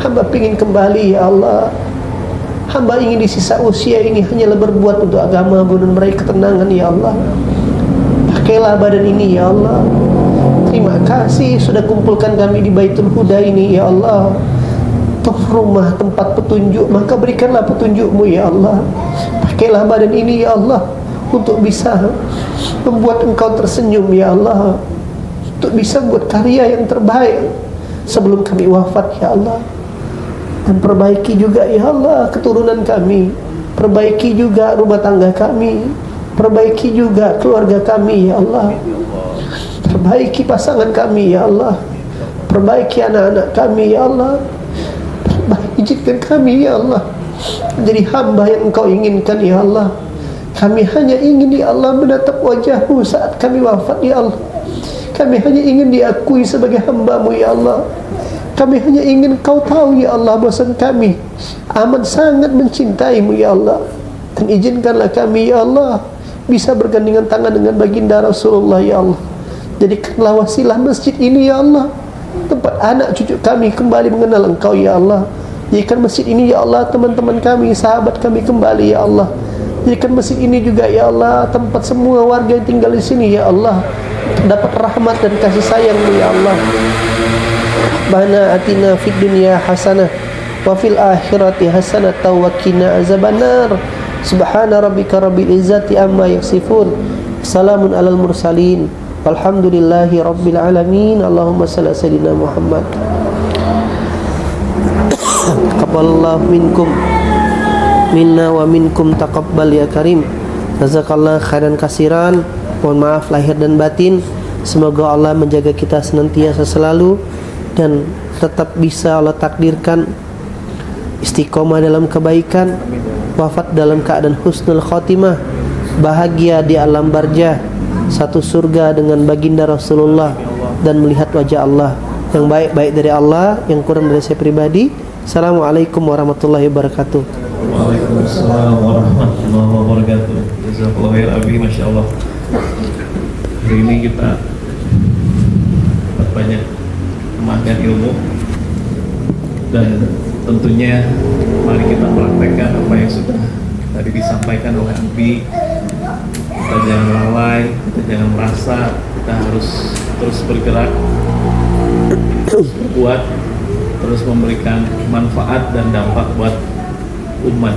Hamba ingin kembali ya Allah. Hamba ingin di sisa usia ini hanyalah berbuat untuk agama-Mu dan meraih ketenangan ya Allah. Pakailah badan ini ya Allah. Terima kasih sudah kumpulkan kami di Baitul Huda ini ya Allah, untuk rumah tempat petunjuk, maka berikanlah petunjuk-Mu ya Allah. Pakailah badan ini ya Allah untuk bisa membuat Engkau tersenyum ya Allah, untuk bisa buat karya yang terbaik sebelum kami wafat ya Allah. Dan perbaiki juga ya Allah keturunan kami, Perbaiki juga rumah tangga kami, perbaiki juga keluarga kami ya Allah. Perbaiki pasangan kami ya Allah. Perbaiki anak-anak kami ya Allah. Izinkan kami ya Allah menjadi hamba yang Engkau inginkan ya Allah. Kami hanya ingin ya Allah menatap wajah-Mu saat kami wafat ya Allah. Kami hanya ingin diakui sebagai hamba-Mu ya Allah. Kami hanya ingin Kau tahu ya Allah bahwa kami amat sangat mencintai-Mu ya Allah. Dan izinkanlah kami ya Allah bisa bergandengan tangan dengan baginda Rasulullah ya Allah. Jadikanlah wasilah masjid ini ya Allah, tempat anak cucu kami kembali mengenal Engkau ya Allah. Jadikan masjid ini ya Allah teman-teman kami, sahabat kami kembali ya Allah. Jadikan masjid ini juga ya Allah tempat semua warga yang tinggal di sini ya Allah dapat rahmat dan kasih sayang-Mu ya Allah. Rabbana atina fid dunya hasanah wa fil akhirati hasanah wa qina azabannar. Subhana rabbika rabbil izzati amma yasifun. Salamun alal mursalin. Walhamdulillahi rabbil alamin. Allahumma shalli ala sayyidina Muhammad. Taqabbalallahu minkum minna wa minkum taqabbal ya karim. Jazakallahu khairan katsiran. Mohon maaf lahir dan batin. Semoga Allah menjaga kita senantiasa selalu dan tetap bisa Allah takdirkan istiqomah dalam kebaikan, wafat dalam keadaan husnul khotimah, bahagia di alam barzah, satu surga dengan baginda Rasulullah dan melihat wajah Allah. Yang baik-baik dari Allah, yang kurang dari saya pribadi. Assalamualaikum warahmatullahi wabarakatuh. Waalaikumsalam warahmatullahi wabarakatuh. Jazakallahu khair Abi, Masya Allah. Hari ini kita dapat banyak kemakan ilmu dan tentunya mari kita praktekkan apa yang sudah tadi disampaikan oleh Abi. Kita jangan lalai, kita jangan merasa, kita harus terus bergerak, terus berbuat, terus memberikan manfaat dan dampak buat umat,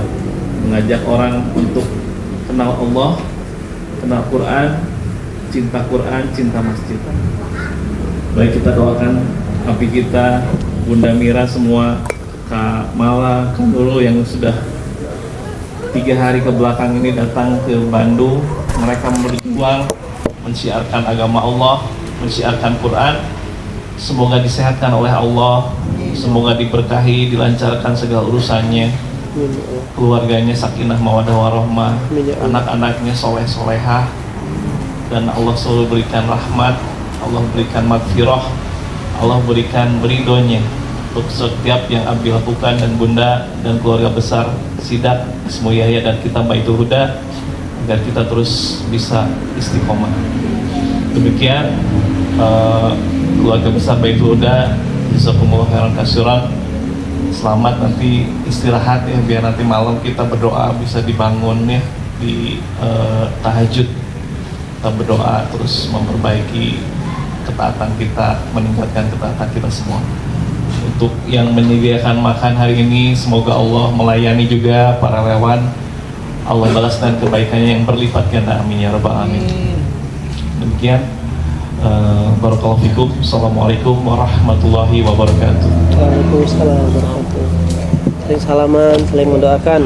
mengajak orang untuk kenal Allah, kenal Quran, cinta masjid. Baik, kita doakan Abi kita, Bunda Mira semua, Kak Mala, Kak Nurul yang sudah 3 hari ke belakang ini datang ke Bandung. Mereka berjuang mensiarkan agama Allah, mensiarkan Quran. Semoga disehatkan oleh Allah, semoga diberkahi, dilancarkan segala urusannya, keluarganya sakinah mawadah warahmah, anak-anaknya soleh-solehah, dan Allah selalu berikan rahmat, Allah berikan maghfirah, Allah berikan beridhonya untuk setiap yang Abi lakukan, dan Bunda dan keluarga besar Sidak, Ismu Yahya dan kita Baitul Huda, agar kita terus bisa istiqomah. Demikian keluarga besar Baitul Huda, jazakumullah khairan katsiran. Selamat nanti istirahat ya, biar nanti malam kita berdoa bisa dibangun ya di tahajud. Kita berdoa terus memperbaiki ketaatan kita, meningkatkan ketaatan kita semua. Untuk yang menyediakan makan hari ini, semoga Allah melayani juga para relawan. Allah balas dan kebaikannya yang berlipat ganda, amin ya rabbal alamin. Demikian, barakallahu fikum. Assalamualaikum warahmatullahi wabarakatuh. Waalaikumsalam warahmatullahi wabarakatuh. Saling salaman, saling mendoakan.